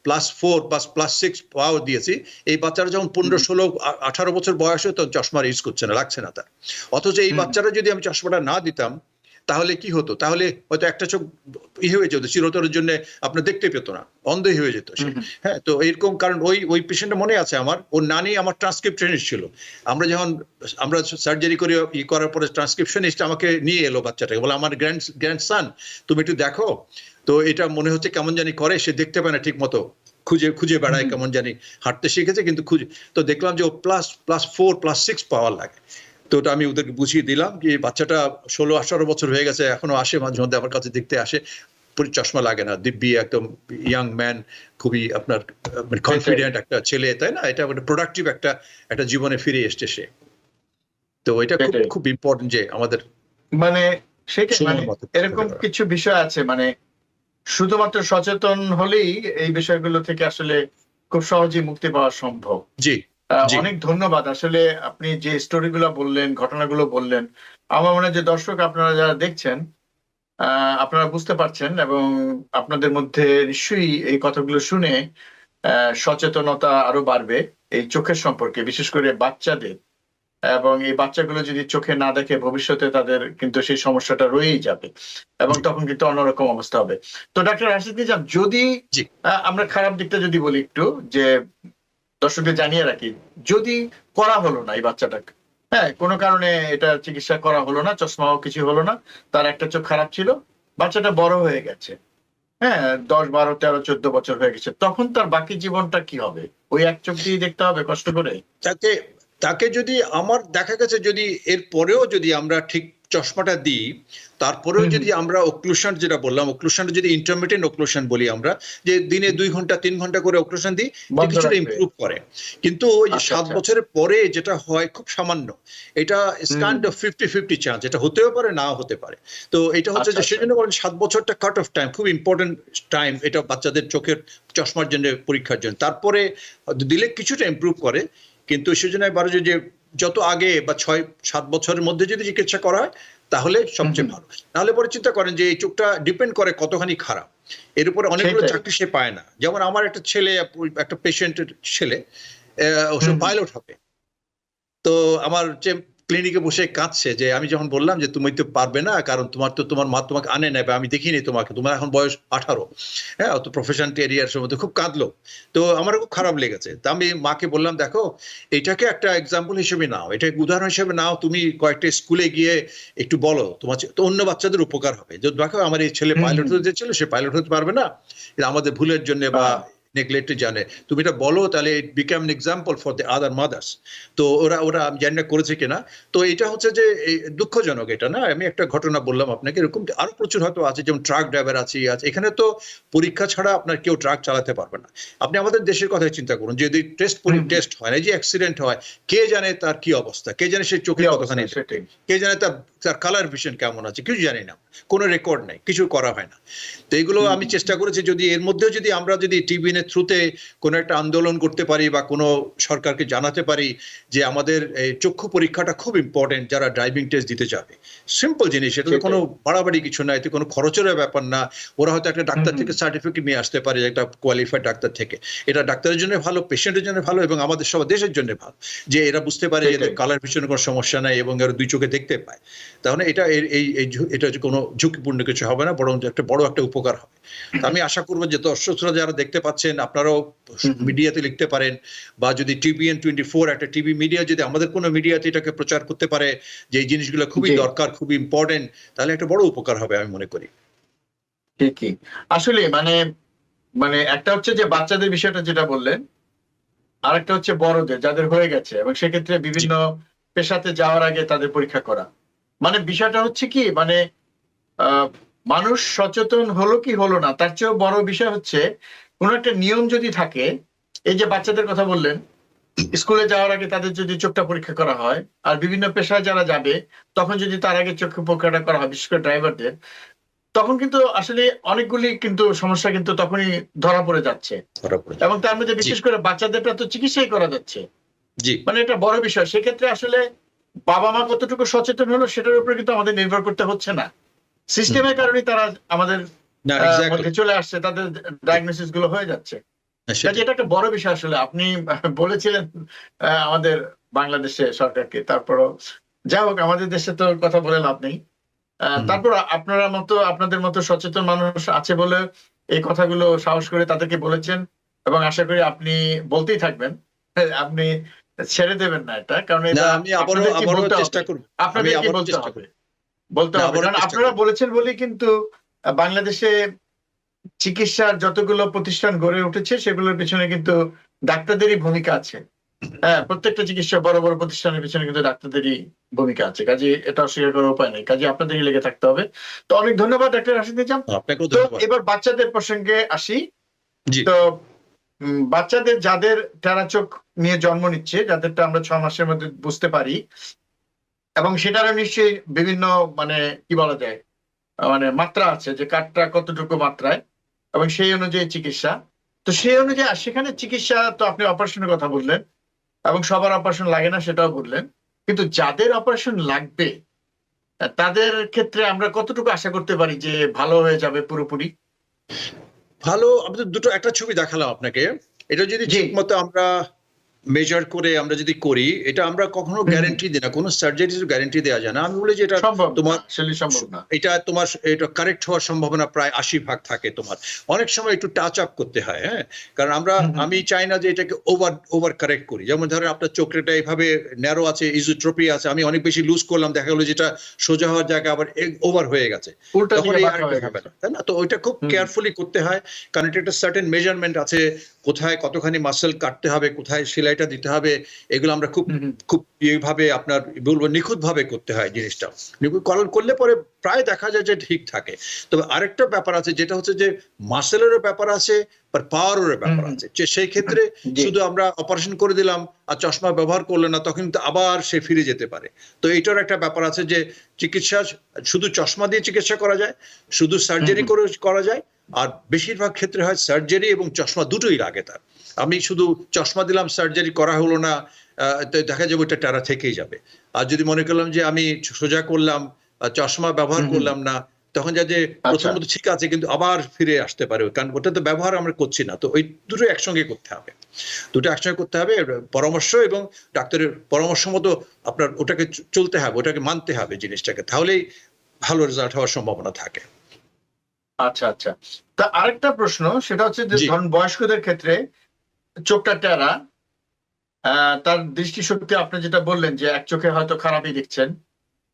+4 বা +6 পাওয়ার দিয়েছি, এই বাচ্চারা যখন 15 16 18 বছর বয়সে তো চশমা ইউজ করছে না, লাগছে না তার। অথচ এই বাচ্চারা যদি আমি চশমাটা না দিতাম, তাহলে কি হতো? তাহলে হয়তো একটা চোখ হয়ে যেত, চিরতরের জন্য আপনার দেখতে পেত না, অন্ধই হয়ে যেত সে। হ্যাঁ, তো এরকম, কারণ ওই পেশেন্টটা মনে আছে আমার, ওর নানি আমার ট্রান্সক্রিপশনিস্ট ছিল। আমরা সার্জারি করে করার পরে ট্রান্সক্রিপশনিস্ট আমাকে নিয়ে এলো বাচ্চাটাকে, বলে আমার গ্র্যান্ডসন তুমি একটু দেখো তো, এটা মনে হচ্ছে কেমন জানি করে, সে দেখতে পায় না ঠিক মতো, খুঁজে বেড়ায়, কেমন জানি হাঁটতে শিখেছে কিন্তু তো দেখলাম যে ও +4 +6 পাওয়ার লাগে। তো ওটা আমি ওদেরকে বুঝিয়ে দিলাম যে বাচ্চাটা 16-18 বছর হয়ে গেছে, এখনো আসে মাঝে মধ্যে আমার কাছে দেখতে আসে, চশমা লাগে না, দিব্যি একদম ইয়াং ম্যান, খুবই আপনার কনফিডেন্ট একটা ছেলে, তাই না? এটা প্রোডাক্টিভ একটা জীবনে ফিরে এসছে সে। তো এটা খুব সেটাই। খুব ইম্পর্টেন্ট যে আমাদের মানে সেটাই, মানে সময় মতো এরকম কিছু বিষয় আছে, মানে শুধুমাত্র সচেতন হলেই এই বিষয়গুলো থেকে আসলে খুব সহজেই মুক্তি পাওয়া সম্ভব। জি জি অনেক ধন্যবাদ। আসলে আপনি যে স্টোরিগুলো বললেন, ঘটনাগুলো বললেন, আমার মনে হয় যে দর্শক আপনারা যারা দেখছেন, আপনারা বুঝতে পারছেন, এবং আপনাদের মধ্যে নিশ্চয়ই এই কথাগুলো শুনে সচেতনতা আরো বাড়বে এই চোখের সম্পর্কে, বিশেষ করে বাচ্চাদের। এবং এই বাচ্চাগুলো যদি চোখে না দেখে, ভবিষ্যতে তাদের কিন্তু সেই সমস্যাটা রয়েই যাবে, এবং তখন কিন্তু অন্যরকম অবস্থা হবে। তো ডাক্তার রাশিদ নিজাম, যদি জি আমরা খারাপ দিকটা যদি বলি একটু, যে দর্শকদের জানিয়ে রাখি, যদি করা হলো না এই বাচ্চাটাকে, হ্যাঁ, কোনো কারণে এটা চিকিৎসা করা হলো না, চশমাও কিছু হলো না, তার একটা চোখ খারাপ ছিল, বাচ্চাটা বড় হয়ে গেছে, হ্যাঁ, 10 12 13 14 বছর হয়ে গেছে, তখন তার বাকি জীবনটা কি হবে? ওই এক চোখ দিয়ে দেখতে হবে কষ্ট করে? তাকে যদি আমার দেখা গেছে, যদি এর পরেও যদি আমরা ঠিক চশমাটা দিই, তারপরেও যদি আমরা ওক্লুশন, যেটা বললাম, ওক্লুশনটা যদি ইন্টারমিটেন্ট ওক্লুশন বলি আমরা, যে দিনে 2 ঘন্টা 3 ঘন্টা করে ওক্লুশন দিই, কিছুটা ইমপ্রুভ করে। কিন্তু ওই যে 7 বছরের পরে যেটা হয় খুব সামান্য, এটা কাইন্ড অফ 50-50 চান্স, এটা হতেও পারে, নাও হতে পারে। তো এটা হচ্ছে যে সেজন্য বলেন 7 বছরটা কাট অফ টাইম, খুব ইম্পর্টেন্ট টাইম এটা বাচ্চাদের চোখের চশমার জন্য, পরীক্ষার জন্য। তারপরে দিলে কিছুটা ইমপ্রুভ করে, কিন্তু সেজন্য বড় যে যত আগে বা 6-7 বছরের মধ্যে যদি চিকিৎসা করা হয় তাহলে সবচেয়ে ভালো। নাহলে পরে চিন্তা করেন যে এই চোখটা ডিপেন্ড করে কতখানি খারাপ, এর উপরে অনেকগুলো চাকরি সে পায় না। যেমন আমার একটা ছেলে, একটা পেশেন্টের ছেলে, ও পাইলট হবে। তো আমার যে ক্লিনিকে বসে কাঁদছে যে আমি যখন বললাম যে তুমি তো পারবে না, কারণ তোমার মা তোমাকে আনে নেবে, আমি দেখিনি তোমাকে, তোমার এখন বয়স 18। হ্যাঁ, অত প্রফেশন এরিয়ার সময় খুব কাঁদলো। তো আমার খুব খারাপ লেগেছে। তা আমি মাকে বললাম, দেখো এটাকে একটা এক্সাম্পল হিসেবে নাও, এটা উদাহরণ হিসেবে নাও, তুমি কয়েকটা স্কুলে গিয়ে একটু বলো, তোমার তো অন্য বাচ্চাদের উপকার হবে। যে দেখো আমার এই ছেলে পাইলট হতে ছিল, সে পাইলট হতে পারবে না, এটা আমাদের ভুলের জন্য বা নেগলেক্ট জানে, তুমি এটা বলো, তাহলে it become an example for the other mothers. তো ওরা আমি জানি না করেছে কিনা। তো এটা হচ্ছে যে দুঃখজনক এটা না, আমি একটা ঘটনা বললাম আপনাকে, এরকম আরো প্রচুর হয়তো আছে, যেমন ট্রাক ড্রাইভার আছে। এখানে তো পরীক্ষা ছাড়া আপনার কেউ ট্রাক চালাতে পারবে না। আপনি আমাদের দেশের কথাই চিন্তা করুন, যদি টেস্ট হয় না, যে অ্যাক্সিডেন্ট হয়, কে জানে তার কি অবস্থা, কে জানে সে চোখে কতখানি, কে জানে তার কালার ভিশন কেমন আছে, কিছু জানি না, কোনো রেকর্ড নাই, কিছু করা হয় না। তো এইগুলো আমি চেষ্টা করেছি, যদি এর মধ্যেও যদি আমরা যদি টিভিএন এর থ্রুতে কোনো একটা আন্দোলন করতে পারি বা কোনো সরকারকে জানাতে পারি যে আমাদের চক্ষু পরীক্ষাটা খুব ইম্পর্টেন্ট যারা ড্রাইভিং টেস্ট দিতে যাবে। সিম্পল জিনিস, এটা তো কোনো বাড়াবাড়ি কিছু না, এতে কোনো খরচের ব্যাপার না। ওরা হয়তো একটা ডাক্তার থেকে সার্টিফিকেট নিয়ে আসতে পারে, একটা কোয়ালিফাইড ডাক্তার থেকে। এটা ডাক্তারের জন্য ভালো, পেশেন্টের জন্য ভালো, এবং আমাদের সব দেশের জন্য ভালো, যে এরা বুঝতে পারে যে কালার ভিশনে কোনো সমস্যা নাই এবং এরা দুই চোখে দেখতে পায়। তাহলে এটা এটা কোনো ঝুঁকিপূর্ণ কিছু হবে না, বরং একটা বড় একটা উপকার হবে। আমি আশা করবো যে দর্শকরা যারা দেখতে পাচ্ছেন, আপনারাও মিডিয়াতে লিখতে পারেন, বা যদি টিভিএন 24 একটা টিভি মিডিয়া যদি আমাদের কোনো মিডিয়াতে এটাকে প্রচার করতে পারে যে এই জিনিসগুলো খুবই দরকার, খুবই ইম্পর্টেন্ট, তাহলে একটা বড় উপকার হবে আমি মনে করি। ঠিকই। আসলে মানে একটা হচ্ছে যে বাচ্চাদের বিষয়টা যেটা বললেন, আরেকটা হচ্ছে বড়দের যাদের হয়ে গেছে, এবং সেক্ষেত্রে বিভিন্ন পেশাতে যাওয়ার আগে তাদের পরীক্ষা করা। মানে বিষয়টা হচ্ছে কি, মানে মানুষ সচেতন হলো কি হলো না, তার চেয়েও বড় বিষয় হচ্ছে কোন একটা নিয়ম যদি থাকে। এই যে বাচ্চাদের কথা বললেন, স্কুলে যাওয়ার আগে তাদের যদি চোখটা পরীক্ষা করা হয়, আর বিভিন্ন পেশায় যারা যাবে তখন যদি তার আগে চোখের পরীক্ষাটা করা হয়, বিশেষ করে ড্রাইভারদের, তখন কিন্তু আসলে অনেকগুলি কিন্তু সমস্যা কিন্তু তখনই ধরা পড়ে যাচ্ছে। এবং তার মধ্যে বিশেষ করে বাচ্চাদেরটা তো চিকিৎসাই করা যাচ্ছে। মানে এটা বড় বিষয়। সেক্ষেত্রে আসলে বাবা মা কতটুকু সচেতন হলো সেটার উপরে কিন্তু আমাদের নির্ভর করতে হচ্ছে না, সিস্টেমের কারণে তারা আমাদের মধ্যে চলে আসছে, তাদের ডায়াগনোসিস গুলো হয়ে যাচ্ছে। এটা একটা বড় বিষয়। আসলে আপনি বলেছিলেন আমাদের বাংলাদেশে সরকারকে, তারপরও যাই হোক, আমাদের দেশে তো কথা বলে লাভ নেই। তারপর আপনাদের মতো সচেতন মানুষ আছে বলে এই কথাগুলো সাহস করে তাদেরকে বলেছেন, এবং আশা করি আপনি বলতেই থাকবেন, আপনি ছেড়ে দেবেন না এটা, কারণ আপনাদেরকে বলতে হবে, কারণ আপনারা বলেছেন বলেই কিন্তু বাংলাদেশে চিকিৎসার যতগুলো প্রতিষ্ঠান গড়ে উঠেছে সেগুলোর পিছনে কিন্তু ডাক্তারদেরই ভূমিকা আছে। হ্যাঁ, প্রত্যেকটা চিকিৎসা বড় বড় প্রতিষ্ঠানের পিছনে কিন্তু ডাক্তারদেরই ভূমিকা আছে। কাজে এটা অস্বীকার করার উপায় নেই, কাজে আপনাদেরই লেগে থাকতে হবে। তো অনেক ধন্যবাদ ডাক্তার রাশিদ নিজাম। তো এবার বাচ্চাদের প্রসঙ্গে আসি। তো বাচ্চাদের যাদের টেরা চোখ নিয়ে জন্ম নিচ্ছে, যাদেরটা আমরা 6 মাসের মধ্যে বুঝতে পারি, এবং সেটারও নিশ্চয়ই বিভিন্ন মানে কি বলা যায়, মানে মাত্রা আছে, যে কাঠটা কতটুকু মাত্রায়, এবং সেই অনুযায়ী চিকিৎসা। তো সেই অনুযায়ী সেখানে চিকিৎসা, তো আপনি অপারেশনের কথা বললেন, এবং সবার অপারেশন লাগে না সেটাও বললেন, কিন্তু যাদের অপারেশন লাগবে তাদের ক্ষেত্রে আমরা কতটুকু আশা করতে পারি যে ভালো হয়ে যাবে পুরোপুরি? ভালো, আমি তো দুটো একটা ছবি দেখালাম আপনাকে। এটা যদি ঠিক মতো আমরা মেজার করে আমরা যদি করি, এটা আমরা কখনো গ্যারান্টি দিই না, কোনো সার্জারির গ্যারান্টি দেওয়া যায় না। আমি বলি যে এটা তোমার এটা তোমার এটা কারেক্ট হওয়ার সম্ভাবনা প্রায় 80% থাকে। তোমার অনেক সময় একটু টাচ আপ করতে হয়, হ্যাঁ, কারণ আমি চাই না যে এটাকে ওভার কারেক্ট করি। যেমন ধরেন আপনার চোখটা এইভাবে ন্যারো আছে, ইজোট্রপি আছে, আমি অনেক বেশি লুজ করলাম, দেখা গেলো যেটা সোজা হওয়ার জায়গা আবার ওভার হয়ে গেছে, তখন এই আরেকটা হবে না, তাই না? তো ওইটা খুব কেয়ারফুলি করতে হয়, কারণ এটা একটা সার্টেন মেজারমেন্ট আছে, কোথায় কতখানি মাসেল কাটতে হবে, কোথায় সেলাইটা দিতে হবে, এগুলো আমরা খুব এইভাবে আপনার বলবো নিখুঁত ভাবে করতে হয় জিনিসটা। নিখুঁত করলে পরে প্রায় দেখা যায় যে ঠিক থাকে। তবে আরেকটা ব্যাপার আছে, যেটা হচ্ছে যে মাসেলেরও ব্যাপার আছে, পাওয়ারের ব্যাপার আছে, যে সেই ক্ষেত্রে শুধু আমরা অপারেশন করে দিলাম আর চশমা ব্যবহার করলে না, তখন কিন্তু আবার সে ফিরে যেতে পারে। তো এইটার একটা ব্যাপার আছে যে চিকিৎসা শুধু চশমা দিয়ে চিকিৎসা করা যায়, শুধু সার্জারি করে করা যায়, আর বেশিরভাগ ক্ষেত্রে হয় সার্জারি এবং চশমা দুটোই লাগে তার। আমি শুধু চশমা দিলাম, সার্জারি করা হলো না, দেখা যাবে ওটা টেরা থেকেই যাবে। আর যদি মনে করলাম যে আমি সোজা করলাম, চশমা ব্যবহার করলাম না, তখন যা যে প্রথমত ঠিক আছে কিন্তু আবার ফিরে আসতে পারে, কারণ ওটা তো ব্যবহার আমরা করছি না। তো ওই দুটো একসঙ্গে করতে হবে, দুটো একসঙ্গে করতে হবে, পরামর্শ এবং ডাক্তারের পরামর্শ মতো আপনার ওটাকে চলতে হবে, ওটাকে মানতে হবে জিনিসটাকে, তাহলেই ভালো রেজাল্ট হওয়ার সম্ভাবনা থাকে। আচ্ছা আচ্ছা, তা আরেকটা প্রশ্ন, সেটা হচ্ছে যে ধরুন বয়স্কদের ক্ষেত্রে চোখটা টেরা, তার দৃষ্টিশক্তি আপনি যেটা বললেন যে এক চোখে হয়তো খারাপই দেখছেন,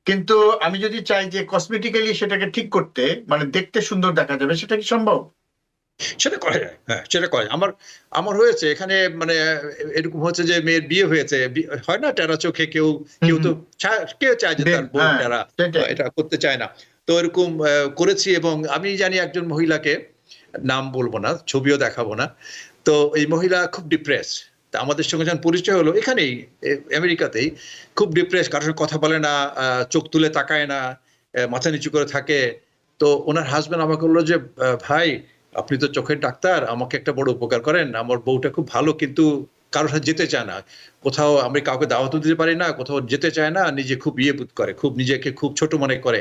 কিন্তু আমি যদি চাই যে কসমেটিক্যালি সেটাকে ঠিক করতে, মানে দেখতে সুন্দর দেখা যাবে, সেটা কি সম্ভব? সেটা করা যায়, হ্যাঁ সেটা করা যায়। আমার হয়েছে এখানে, মানে এরকম হচ্ছে যে মেয়ের বিয়ে হয়েছে, হয় না টেরা চোখে, কেউ তো কেউ চায় যে তার বোন টেরা, এটা করতে চায় না। তো এরকম করেছি, এবং আমি জানি একজন মহিলাকে, নাম বলবো না, ছবিও দেখাবো না। তো এই মহিলা খুব ডিপ্রেস, তা আমাদের সঙ্গে যখন পরিচয় হলো এখানেই আমেরিকাতেই, খুব ডিপ্রেস, কারোর সঙ্গে কথা বলে না, চোখ তুলে তাকায় না, মাথা নিচু করে থাকে। তো ওনার হাজবেন্ড আমাকে বললো যে ভাই আপনি তো চোখের ডাক্তার, আমাকে একটা বড় উপকার করেন, আমার বউটা খুব ভালো কিন্তু কারোর সাথে যেতে চায় না, কোথাও আমি কাউকে দাওয়াতও দিতে পারি না, কোথাও যেতে চায় না, নিজে খুব বোধ করে, খুব নিজেকে খুব ছোট মনে করে,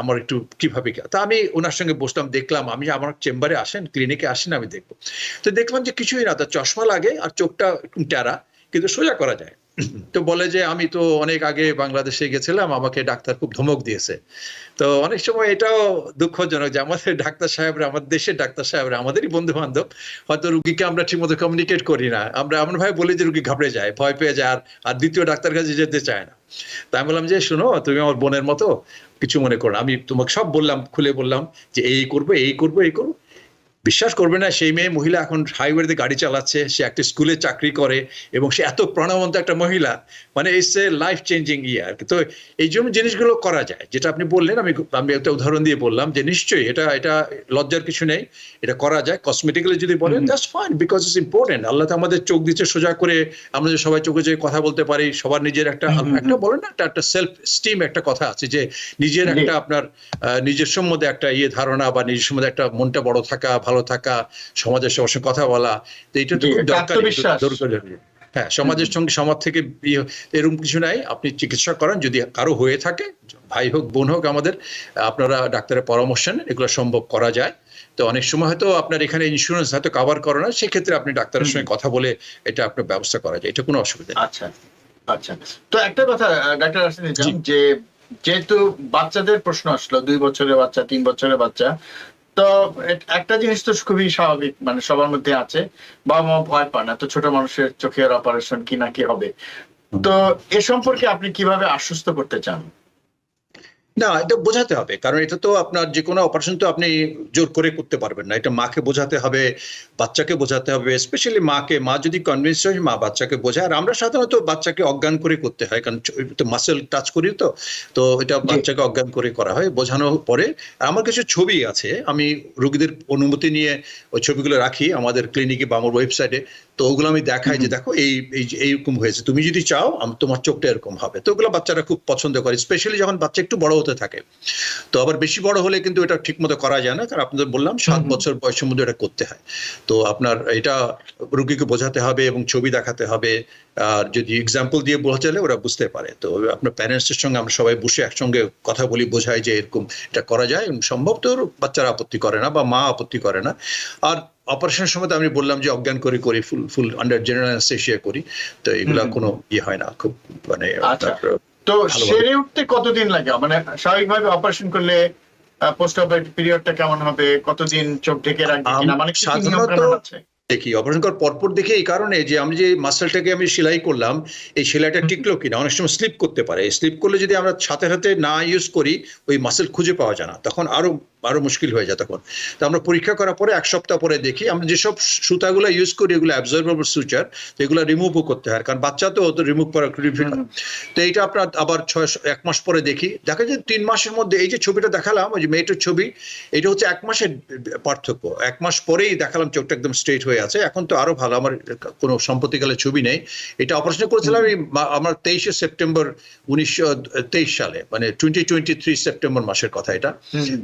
আমার একটু কিভাবে। তা আমি ওনার সঙ্গে বসলাম, দেখলাম, আমি আমার চেম্বারে আসেন, ক্লিনিকে আসেন, আমি দেখবো। তো দেখলাম যে কিছুই না, তার চশমা লাগে আর চোখটা টেরা, কিন্তু সোজা করা যায়। তো বলে যে আমি তো অনেক আগে বাংলাদেশে গেছিলাম, আমাকে ডাক্তার খুব ধমক দিয়েছে। তো অনেক সময় এটাও দুঃখজনক যে আমাদের ডাক্তার সাহেবরা, আমাদের দেশের ডাক্তার সাহেবরা, আমাদেরই বন্ধু বান্ধব, হয়তো রুগীকে আমরা ঠিক মতো কমিউনিকেট করি না, আমরা এমন ভাবে বলি যে রুগী ঘাবড়ে যায়, ভয় পেয়ে যায়, আর দ্বিতীয় ডাক্তার কাছে যেতে চায় না। তাই আমি বললাম যে শোনো, তুমি আমার বোনের মতো, কিছু মনে করো না, আমি তোমাকে সব বললাম, খুলে বললাম যে এই করবো, এই করবো, এই করবো। বিশ্বাস করবে না, সেই মেয়ে মহিলা এখন হাইওয়েতে গাড়ি চালাচ্ছে, সে একটা স্কুলে চাকরি করে, এবং সে এত প্রাণবন্ত একটা মহিলা, মানে ইটস এ লাইফ চেঞ্জিং ইয়ার। তো এই জন্য জিনিসগুলো করা যায়, যেটা আপনি বললেন, আমি একটা উদাহরণ দিয়ে বললাম যে নিশ্চয়ই এটা লজ্জার কিছু নেই, এটা করা যায়। কসমেটিক্যালি যদি বলেন that's fine, because it's important. আল্লাহ তো আমাদের চোখ দিচ্ছে সোজা করে, আমরা যে সবাই চোখে চোখে কথা বলতে পারি, সবার নিজের একটা বলেন না, একটা সেলফ স্টিম একটা কথা আছে, যে নিজের একটা আপনার নিজের সম্বন্ধে একটা ধারণা, বা নিজের সম্বন্ধে একটা মনটা বড় থাকা, ভালো থাকা, সমাজের সঙ্গে কথা বলা, তো এটা তো খুব দরকারি। হ্যাঁ, সমাজের সঙ্গে, সমাজ থেকে এরকম কিছু নাই, আপনি চিকিৎসা করেন, যদি কারো হয়ে থাকে, ভাই হোক বোন হোক, আমাদের আপনারা ডাক্তারের পরামর্শ নেন, এগুলো সম্ভব করা যায়। তো অনেক সময় হয়তো আপনার এখানে ইন্স্যুরেন্স হয়তো কভার করে না, সেক্ষেত্রে আপনি ডাক্তারের সঙ্গে কথা বলে এটা আপনার ব্যবস্থা করা যায়, এটা কোনো অসুবিধা নেই। আচ্ছা আচ্ছা, তো একটা কথা ডাক্তার আসেন, যে যেহেতু বাচ্চাদের প্রশ্ন আসলো, 2 বছরের বাচ্চা, 3 বছরের বাচ্চা, তো একটা জিনিস তো খুবই স্বাভাবিক, মানে সবার মধ্যে আছে, বাবা মা ভয় পান, এত ছোট মানুষের চোখের অপারেশন কি না কি হবে, তো এ সম্পর্কে আপনি কিভাবে আশ্বস্ত করতে চান? না, এটা বোঝাতে হবে, কারণ এটা তো আপনার যে কোনো অপারেশন তো আপনি জোর করে করতে পারবেন না, এটা মাকে বোঝাতে হবে, বাচ্চাকে বোঝাতে হবে, স্পেশালি মাকে। মা যদি কনভিন্স হয়, মা বাচ্চাকে বোঝায়। আর আমরা সাধারণত বাচ্চাকে অজ্ঞান করে করতে হয়, কারণ মাসেল টাচ করি, তো এটা বাচ্চাকে অজ্ঞান করে করা হয়, বোঝানোর পরে। আমার কিছু ছবি আছে, আমি রোগীদের অনুমতি নিয়ে ওই ছবিগুলো রাখি আমাদের ক্লিনিকে বা আমার ওয়েবসাইটে। তো ওগুলো আমি দেখাই যে দেখো এইরকম হয়েছে, তুমি যদি চাও তোমার চোখটা এরকম হবে। তো ওগুলো বাচ্চারা খুব পছন্দ করে, স্পেশালি যখন বাচ্চা একটু বড় হতে থাকে। তো আবার বেশি বড় হলে কিন্তু এটা ঠিক মতো করা যায় না, কারণ আপনাদের বললাম 7 বছর বয়সের মধ্যে এটা করতে হয়। তো আপনার এটা রোগীকে বোঝাতে হবে এবং ছবি দেখাতে হবে, আর যদি এক্সাম্পল দিয়ে বোঝালে ওরা বুঝতে পারে। তো আপনার প্যারেন্টসের সঙ্গে আমরা সবাই বসে একসঙ্গে কথা বলি, বোঝাই যে এরকম এটা করা যায়, সম্ভব। তো বাচ্চারা আপত্তি করে না, বা মা আপত্তি করে না। আর অপারেশনের সময় তো আমি বললাম যে অজ্ঞান করে করি, ফুল আন্ডার জেনারেল অ্যানেস্থেসিয়া করি। তো এগুলা কোনো হয় না, খুব মানে। তো সেরে উঠতে কতদিন লাগে, মানে স্বাভাবিকভাবে অপারেশন করলে পোস্ট অপারেটিভ পিরিয়ডটা কেমন হবে, কতদিন চোখ ঢেকে রাখবে কিনা, মানে কি নিয়ম আছে? দেখি অপারেশন করার পরপর দেখি, এই কারণে যে আমি যে মাসেলটাকে আমি সেলাই করলাম, এই সেলাইটা টিকলো কিনা। অনেক সময় স্লিপ করতে পারে, স্লিপ করলে যদি আমরা সাথে সাথে না ইউজ করি, ওই মাসেল খুঁজে পাওয়া যায় না, তখন আরো মুশকিল হয়ে যায় তখন। তো আমরা পরীক্ষা করার পরে 1 সপ্তাহ পরে দেখি। আমরা যেসব সুতাগুলো ইউজ করি এগুলো অ্যাবজর্বেবল সুচার, তো এগুলো রিমুভও করতে হয়, কারণ বাচ্চা তো রিমুভ করা ডিফিকাল্ট। তো এইটা আপনার আবার 1 মাস পরে দেখি, দেখা যায় 3 মাসের মধ্যে। এই যে ছবিটা দেখালাম, ওই যে মেয়েটার ছবি, এটা হচ্ছে 1 মাসের পার্থক্য। 1 মাস পরেই দেখালাম চোখটা একদম স্ট্রেট হয়ে আছে। এখন তো আরো ভালো, আমার কোনো সম্প্রতিকালের ছবি নেই। এটা অপারেশন করেছিলাম আমার 23শে সেপ্টেম্বর 1923 সালে, মানে 2023 সেপ্টেম্বর মাসের কথা এটা।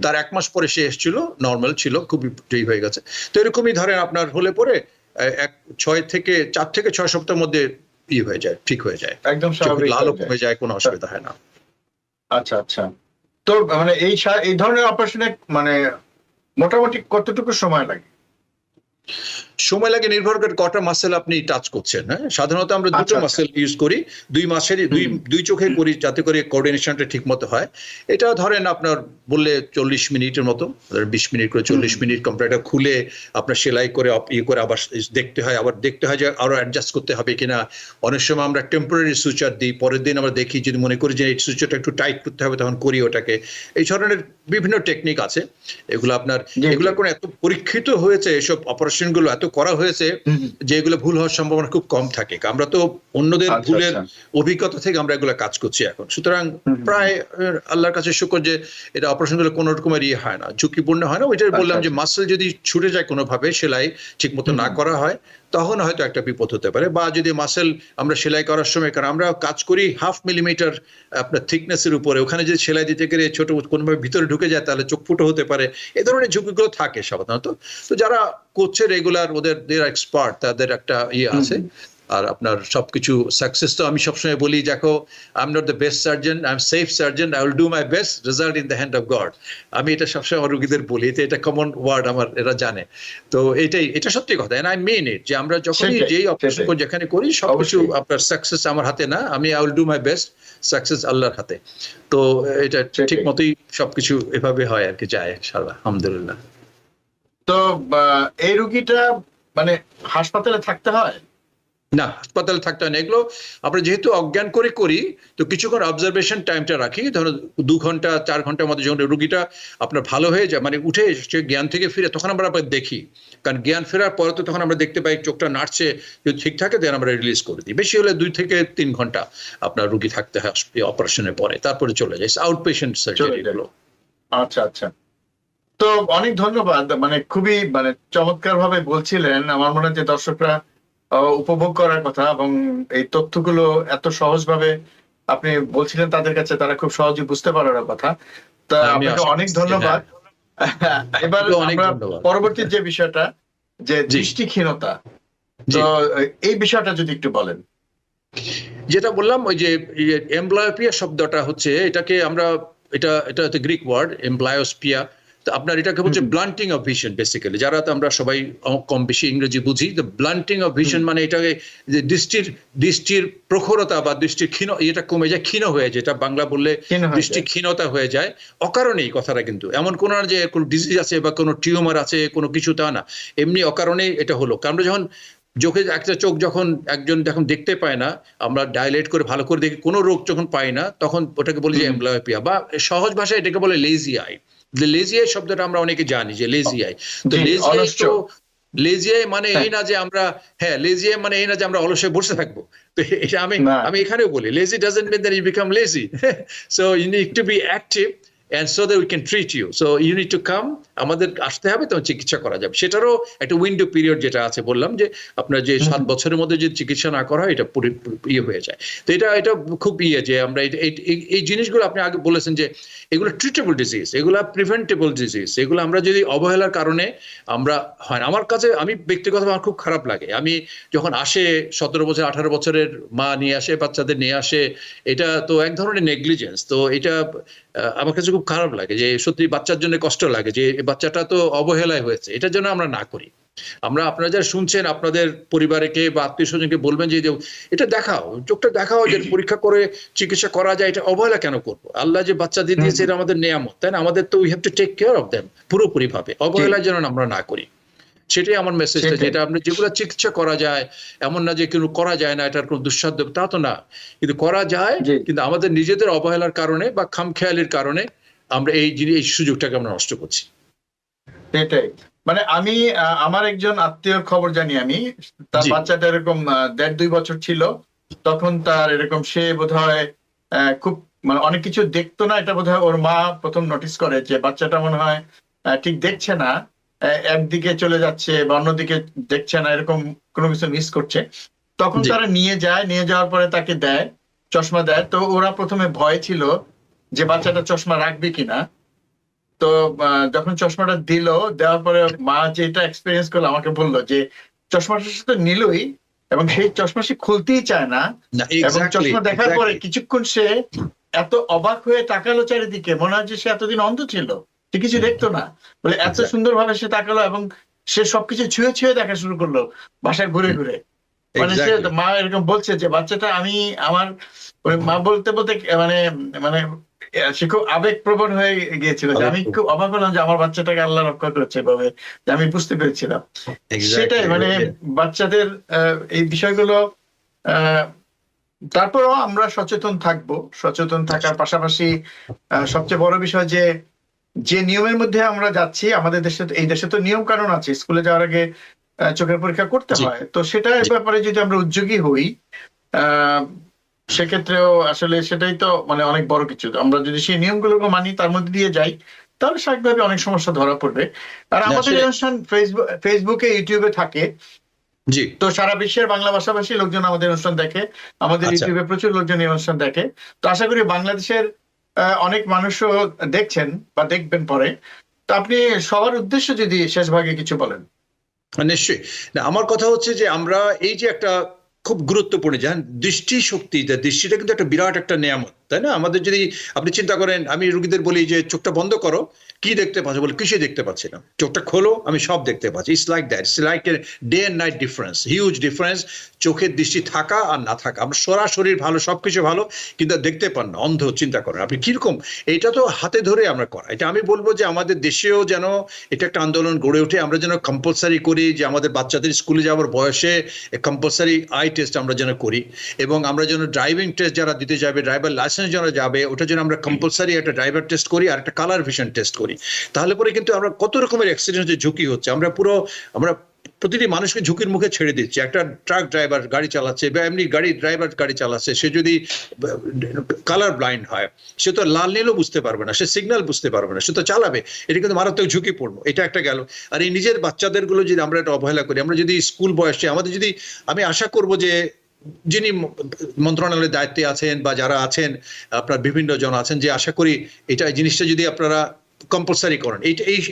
তার 1 মাস পরে সে এসেছিল, নর্মাল ছিল, খুবই ঠিক হয়ে গেছে। তো এরকমই ধরেন আপনার হলে পরে 4 থেকে 6 সপ্তাহের মধ্যে হয়ে যায়, ঠিক হয়ে যায়, একদম স্বাভাবিক লাল হয়ে যায়, কোনো অসুবিধা হয় না। আচ্ছা আচ্ছা, তো মানে এই ধরনের অপারেশনে মানে মোটামুটি কতটুকু সময় লাগে? সময় লাগে নির্ভর করে কটা মাসেল আপনি টাচ করছেন। হ্যাঁ, সাধারণত আমরা দুটো আচ্ছা, আচ্ছা। মাসেল ইউজ করি, দুই মাসেরই দুই চোখে করি, যাতে করে কোঅর্ডিনেশনটা ঠিক মতো হয়। এটা ধরেন আপনার বললে 40 মিনিটের মতো, 20 মিনিট করে 40 মিনিট কম্পিউটার খুলে আপনার সেলাই করে করে আবার দেখতে হয় যে আরো অ্যাডজাস্ট করতে হবে কিনা। অনেক সময় আমরা টেম্পোরারি সুচার দিই, পরের দিন আমরা দেখি, যদি মনে করি যে এই সুচারটা একটু টাইট করতে হবে তখন করি ওটাকে। এই ধরনের বিভিন্ন টেকনিক আছে। এগুলা কোনো এত পরীক্ষিত হয়েছে, এসব অপারেশন গুলো এত করা হয়েছে যে এগুলো ভুল হওয়ার সম্ভাবনা খুব কম থাকে। আমরা তো অন্যদের ভুলের অভিজ্ঞতা থেকে আমরা এগুলো কাজ করছি এখন। সুতরাং প্রায় আল্লাহর কাছে শুকর যে এটা অপারেশন গুলো কোনো রকমের হয় না, ঝুঁকিপূর্ণ হয় না। ওইটাই বললাম যে মাসেল যদি ছুটে যায় কোনোভাবে, সেলাই ঠিক মতো না করা হয়, তখন হয়তো একটা বিপদ হতে পারে। বা যদি মাসেল আমরা সেলাই করার সময়, কারণ আমরা কাজ করি 0.5 মিলিমিটার আপনার থিকনেসের উপরে, ওখানে যদি সেলাই দিতে গেলে ছোট কোনোভাবে ভিতরে ঢুকে যায় তাহলে চোখ ফুটো হতে পারে। এই ধরনের ঝুঁকিগুলো থাকে সাধারণত। তো যারা করছে রেগুলার, ওদের এক্সপার্ট, তাদের একটা আছে। আর আপনার সবকিছু সাকসেস তো আমি সবসময় বলি, দেখো, I am not the best surgeon, I am safe surgeon, I will do my best, result in the hand of god. আমি এটা সবসময় আমার রোগীদের বলি, এটা কমন ওয়ার্ড, আমার এরা জানে। তো এটা সত্যি কথা, এন্ড আই মিন ইট, যে আমরা যখনই যেই অপারেশন যেখানে করি সবকিছু আপনার সাকসেস আমার হাতে না, আমি I will do my best, success আল্লাহর হাতে। তো এটা ঠিক মতোই সবকিছু এভাবে হয় আর কি, যায় ইনশাআল্লাহ, আলহামদুলিল্লাহ। তো এই রোগীটা মানে হাসপাতালে থাকতে হয়? না, হাসপাতালে থাকতে হয় না। এগুলো আমরা যেহেতু অজ্ঞান করে করি, তো কিছুক্ষণ অবজারভেশন টাইমটা রাখি, ধরো 2 ঘন্টা 4 ঘন্টার মধ্যে। যখন রোগীটা আপনার ভালো হয়ে যায়, মানে উঠে এসে জ্ঞান থেকে ফিরে, তখন আমরা দেখি। কারণ জ্ঞান ফেরার পরে তো তখন আমরা দেখতে পাই চোখটা নাড়ছে, যদি ঠিক থাকে দেন আমরা রিলিজ করে দিই। বেশি হলে 2 থেকে 3 ঘন্টা আপনার রোগী থাকতে হয় অপারেশনের পরে, তারপরে চলে যায়। আউট পেশেন্ট সার্জারি এগুলো। আচ্ছা, আচ্ছা। তো অনেক ধন্যবাদ, মানে খুবই মানে চমৎকার ভাবে বলছিলেন। আমার মনে হয় যে দর্শকরা উপভোগ করার কথা, এবং এই তথ্যগুলো এত সহজভাবে আপনি বলছিলেন তাদের কাছে, তারা খুব সহজে বুঝতে পারার কথা। তা আপনাকে অনেক ধন্যবাদ। এবার আমরা পরবর্তী যে বিষয়টা, যে দৃষ্টিহীনতা, তো এই বিষয়টা যদি একটু বলেন। যেটা বললাম, ওই যে এমব্লায়োপিয়া শব্দটা হচ্ছে, এটাকে আমরা এটা গ্রিক ওয়ার্ড, এমব্লায়োস্পিয়া। তো আপনার এটাকে বলছে ব্লান্টিং অফ ভিশন। বেসিক্যালি যারা তো আমরা সবাই কম বেশি ইংরেজি বুঝি, দ্য ব্লান্টিং অফ ভিশন মানে এটাকে যে দৃষ্টির প্রখরতা বা দৃষ্টির এটা কমে যায়, ক্ষীণ হয়ে যায়। এটা বাংলা বললে দৃষ্টি ক্ষীণতা হয়ে যায়। অকারণেই কথাটা, কিন্তু এমন কোনো না যে কোনো ডিজিজ আছে বা কোনো টিউমার আছে, কোনো কিছু তা না, এমনি অকারণেই এটা হলো। কারণ আমরা যখন চোখে একটা চোখ যখন একজন যখন দেখতে পায় না, আমরা ডাইলেট করে ভালো করে দেখি, কোনো রোগ যখন পাই না, তখন ওটাকে বলি যে এমব্লায়োপিয়া, বা সহজ ভাষায় এটাকে বলে লেজি আই। লেজি আই শব্দটা আমরা অনেকে জানি যে লেজি আই। তো লেজি আই মানে এই না যে আমরা, লেজি আই মানে এই না যে আমরা অলসে বসে থাকবো। তো এটা আমি এখানেও বলি, lazy doesn't mean that you become lazy. So you need to be active and so that we can treat you, so you need to come, আমাদের আসতে হবে, তখন চিকিৎসা করা যাবে। সেটারও একটা উইন্ডো পিরিয়ড যেটা আছে, বললাম যে আপনার যে 7 বছরের মধ্যে যদি চিকিৎসা না করা হয়, এটা পুরো হয়ে যায়। তো এটা খুব যে আমরা এই জিনিসগুলো আপনি আগে বলেছেন যে এগুলো ট্রিটেবল ডিজিজ, এগুলো প্রিভেন্টেবল ডিজিজ। এগুলো আমরা যদি অবহেলার কারণে আমরা হয় না। আমার কাছে, আমি ব্যক্তিগতভাবে আমার খুব খারাপ লাগে, আমি যখন আসে 17 বছর 18 বছরের মা নিয়ে আসে, বাচ্চাদের নিয়ে আসে, এটা তো এক ধরনের নেগলিজেন্স। তো এটা আমার কাছে খুব খারাপ লাগে, যে সত্যি বাচ্চার জন্য কষ্ট লাগে যে বাচ্চাটা তো অবহেলায় হয়েছে। এটার জন্য আমরা না করি। আপনারা যারা শুনছেন, আপনাদের পরিবারকে বা আত্মীয় স্বজনকে বলবেন যে এটা দেখাও, চোখটা দেখাও, যে পরীক্ষা করে চিকিৎসা করা যায়। এটা অবহেলা কেন করবো? আল্লাহ যে বাচ্চা দিয়ে দিয়েছে, এটা আমাদের নেয়ামত, তাই না? আমাদের তো we have to take care of them পুরোপুরি ভাবে। অবহেলার জন্য আমরা না করি, সেটাই আমার মেসেজটা। যেটা আমরা যেগুলো চিকিৎসা করা যায়, এমন না যে কোনো করা যায় না, এটার কোনো দুঃসাধ্য, তা তো না, কিন্তু করা যায়। কিন্তু আমাদের নিজেদের অবহেলার কারণে বা খামখেয়ালির কারণে আমরা এই সুযোগটাকে আমরা নষ্ট করছি। সেটাই, মানে আমি আমার একজন আত্মীয়র খবর জানি আমি, তার বাচ্চাটা এরকম 1.5-2 বছর ছিল, তখন তার এরকম, সে বোধহয় খুব মানে অনেক কিছু দেখতো না। এটা বোধহয় ওর মা প্রথম নোটিস করে যে বাচ্চাটা মনে হয় ঠিক দেখছে না, একদিকে চলে যাচ্ছে বা অন্যদিকে দেখছে না, এরকম কোনো কিছু মিস করছে। তখন তারা নিয়ে যাওয়ার পরে তাকে দেয়, চশমা দেয়। তো ওরা প্রথমে ভয় ছিল যে বাচ্চাটা চশমা রাখবে কিনা। তো যখন চশমাটা দেওয়ার পরে মা যেটা এক্সপিরিয়েন্স করলো, আমাকে বললো যে চশমাটা তো নিলই, এবং সেই চশমা সে খুলতেই চায় না, এবং চশমা দেখার পরে কিছুক্ষণ সে এত অবাক হয়ে তাকালো চারিদিকে, মনে হয় যে সে এতদিন অন্ধ ছিল, সে কিছু দেখতো না, বলে এত Exactly. সুন্দরভাবে সে তাকালো এবং সে সবকিছু ছুঁয়ে ছুঁয়ে দেখা শুরু করলো বাসায় ঘুরে ঘুরে। মানে সে এক্স্যাক্টলি। মা এরকম বলছে যে বাচ্চাটা আমি আমার ওই মা বলতে বলতে মানে মানে সে খুব আবেগপ্রবণ হয়ে গিয়েছিল, যে আমি খুব অবাক হলাম যে আমার বাচ্চাটাকে আল্লাহ রক্ষা করেছে এভাবে, যে আমি বুঝতে পেরেছিলাম। সেটাই মানে বাচ্চাদের এই বিষয়গুলো আহ তারপরও আমরা সচেতন থাকবো, সচেতন থাকার পাশাপাশি সবচেয়ে বড় বিষয় যে যে নিয়মের মধ্যে আমরা যাচ্ছি, আমাদের দেশে এই দেশে তো নিয়ম কানুন আছে, স্কুলে যাওয়ার আগে চোখের পরীক্ষা করতে জি। হয়, তো সেটার জি। ব্যাপারে যদি আমরা উদ্যোগী হই আহ সেক্ষেত্রেও আসলে সেটাই তো মানে অনেক বড় কিছু। আমরা যদি সেই নিয়মগুলোকে মানি, তার মধ্যে দিয়ে যাই, তাহলে স্বাভাবিকভাবে অনেক সমস্যা ধরা পড়বে। আর না, আমাদের এই অনুষ্ঠান ফেসবুকে, ইউটিউবে থাকে, জি। তো সারা বিশ্বের বাংলা ভাষাভাষী লোকজন আমাদের অনুষ্ঠান দেখে, আমাদের আচ্ছা। ইউটিউবে প্রচুর লোকজন এই অনুষ্ঠান দেখে। তো আশা করি বাংলাদেশের অনেক মানুষও দেখছেন বা দেখবেন পরে। তো আপনি সবার উদ্দেশ্য যদি শেষ ভাগে কিছু বলেন। নিশ্চয়ই। না, আমার কথা হচ্ছে যে আমরা এই যে একটা খুব গুরুত্বপূর্ণ জানেন দৃষ্টিশক্তি, দৃষ্টিটা কিন্তু একটা বিরাট একটা নিয়ামত, তাই না? আমাদের যদি আপনি চিন্তা করেন, আমি রুগীদের বলি যে চোখটা বন্ধ করো, কি দেখতে পাচ্ছ? বলে কিছুই দেখতে পাচ্ছি না। চোখটা খোলো, আমি সব দেখতে পাচ্ছি। It's like that, it's like a day and night difference, huge difference. চোখের দৃষ্টি থাকা আর না থাকা, আমরা সরাসরি ভালো, সবকিছু ভালো, কিন্তু দেখতে পান না, অন্ধ। চিন্তা করেন আপনি কিরকম। এটা তো হাতে ধরে আমরা করা। এটা আমি বলবো যে আমাদের দেশেও যেন এটা একটা আন্দোলন গড়ে ওঠে, আমরা যেন কম্পালসারি করি যে আমাদের বাচ্চাদের স্কুলে যাওয়ার বয়সে কম্পালসারি আই টেস্ট আমরা যেন করি, এবং আমরা যেন ড্রাইভিং টেস্ট যারা দিতে যাবে, ড্রাইভার লাইসেন্স যারা যাবে, ওটা যেন আমরা কম্পালসারি একটা ড্রাইভার টেস্ট করি আর একটা কালার ভিশন টেস্ট করি। তাহলে পরে কিন্তু আমরা কত রকমের অ্যাক্সিডেন্টের ঝুঁকি হচ্ছে, আমরা প্রতিটি মানুষকে ঝুঁকির মুখে ছেড়ে দিচ্ছি। একটা ট্রাক ড্রাইভার গাড়ি চালাচ্ছে বা এমনি ড্রাইভার গাড়ি চালাচ্ছে, সে যদি কালার ব্লাইন্ড হয়, সে তো লাল নীলও বুঝতে পারবে না, সে সিগন্যাল বুঝতে পারবে না, সে তো চালাবে। এটা কিন্তু মারাত্মক ঝুঁকি পড়বো। এটা একটা গেল। আর এই নিজের বাচ্চাদের গুলো যদি আমরা একটা অবহেলা করি, আমরা যদি স্কুল বয়সে আমাদের যদি, আমি আশা করব যে যিনি মন্ত্রণালয়ের দায়িত্বে আছেন বা যারা আছেন আপনার বিভিন্ন জন আছেন, যে আশা করি এটা জিনিসটা যদি আপনারা কম্পালসারি করেন।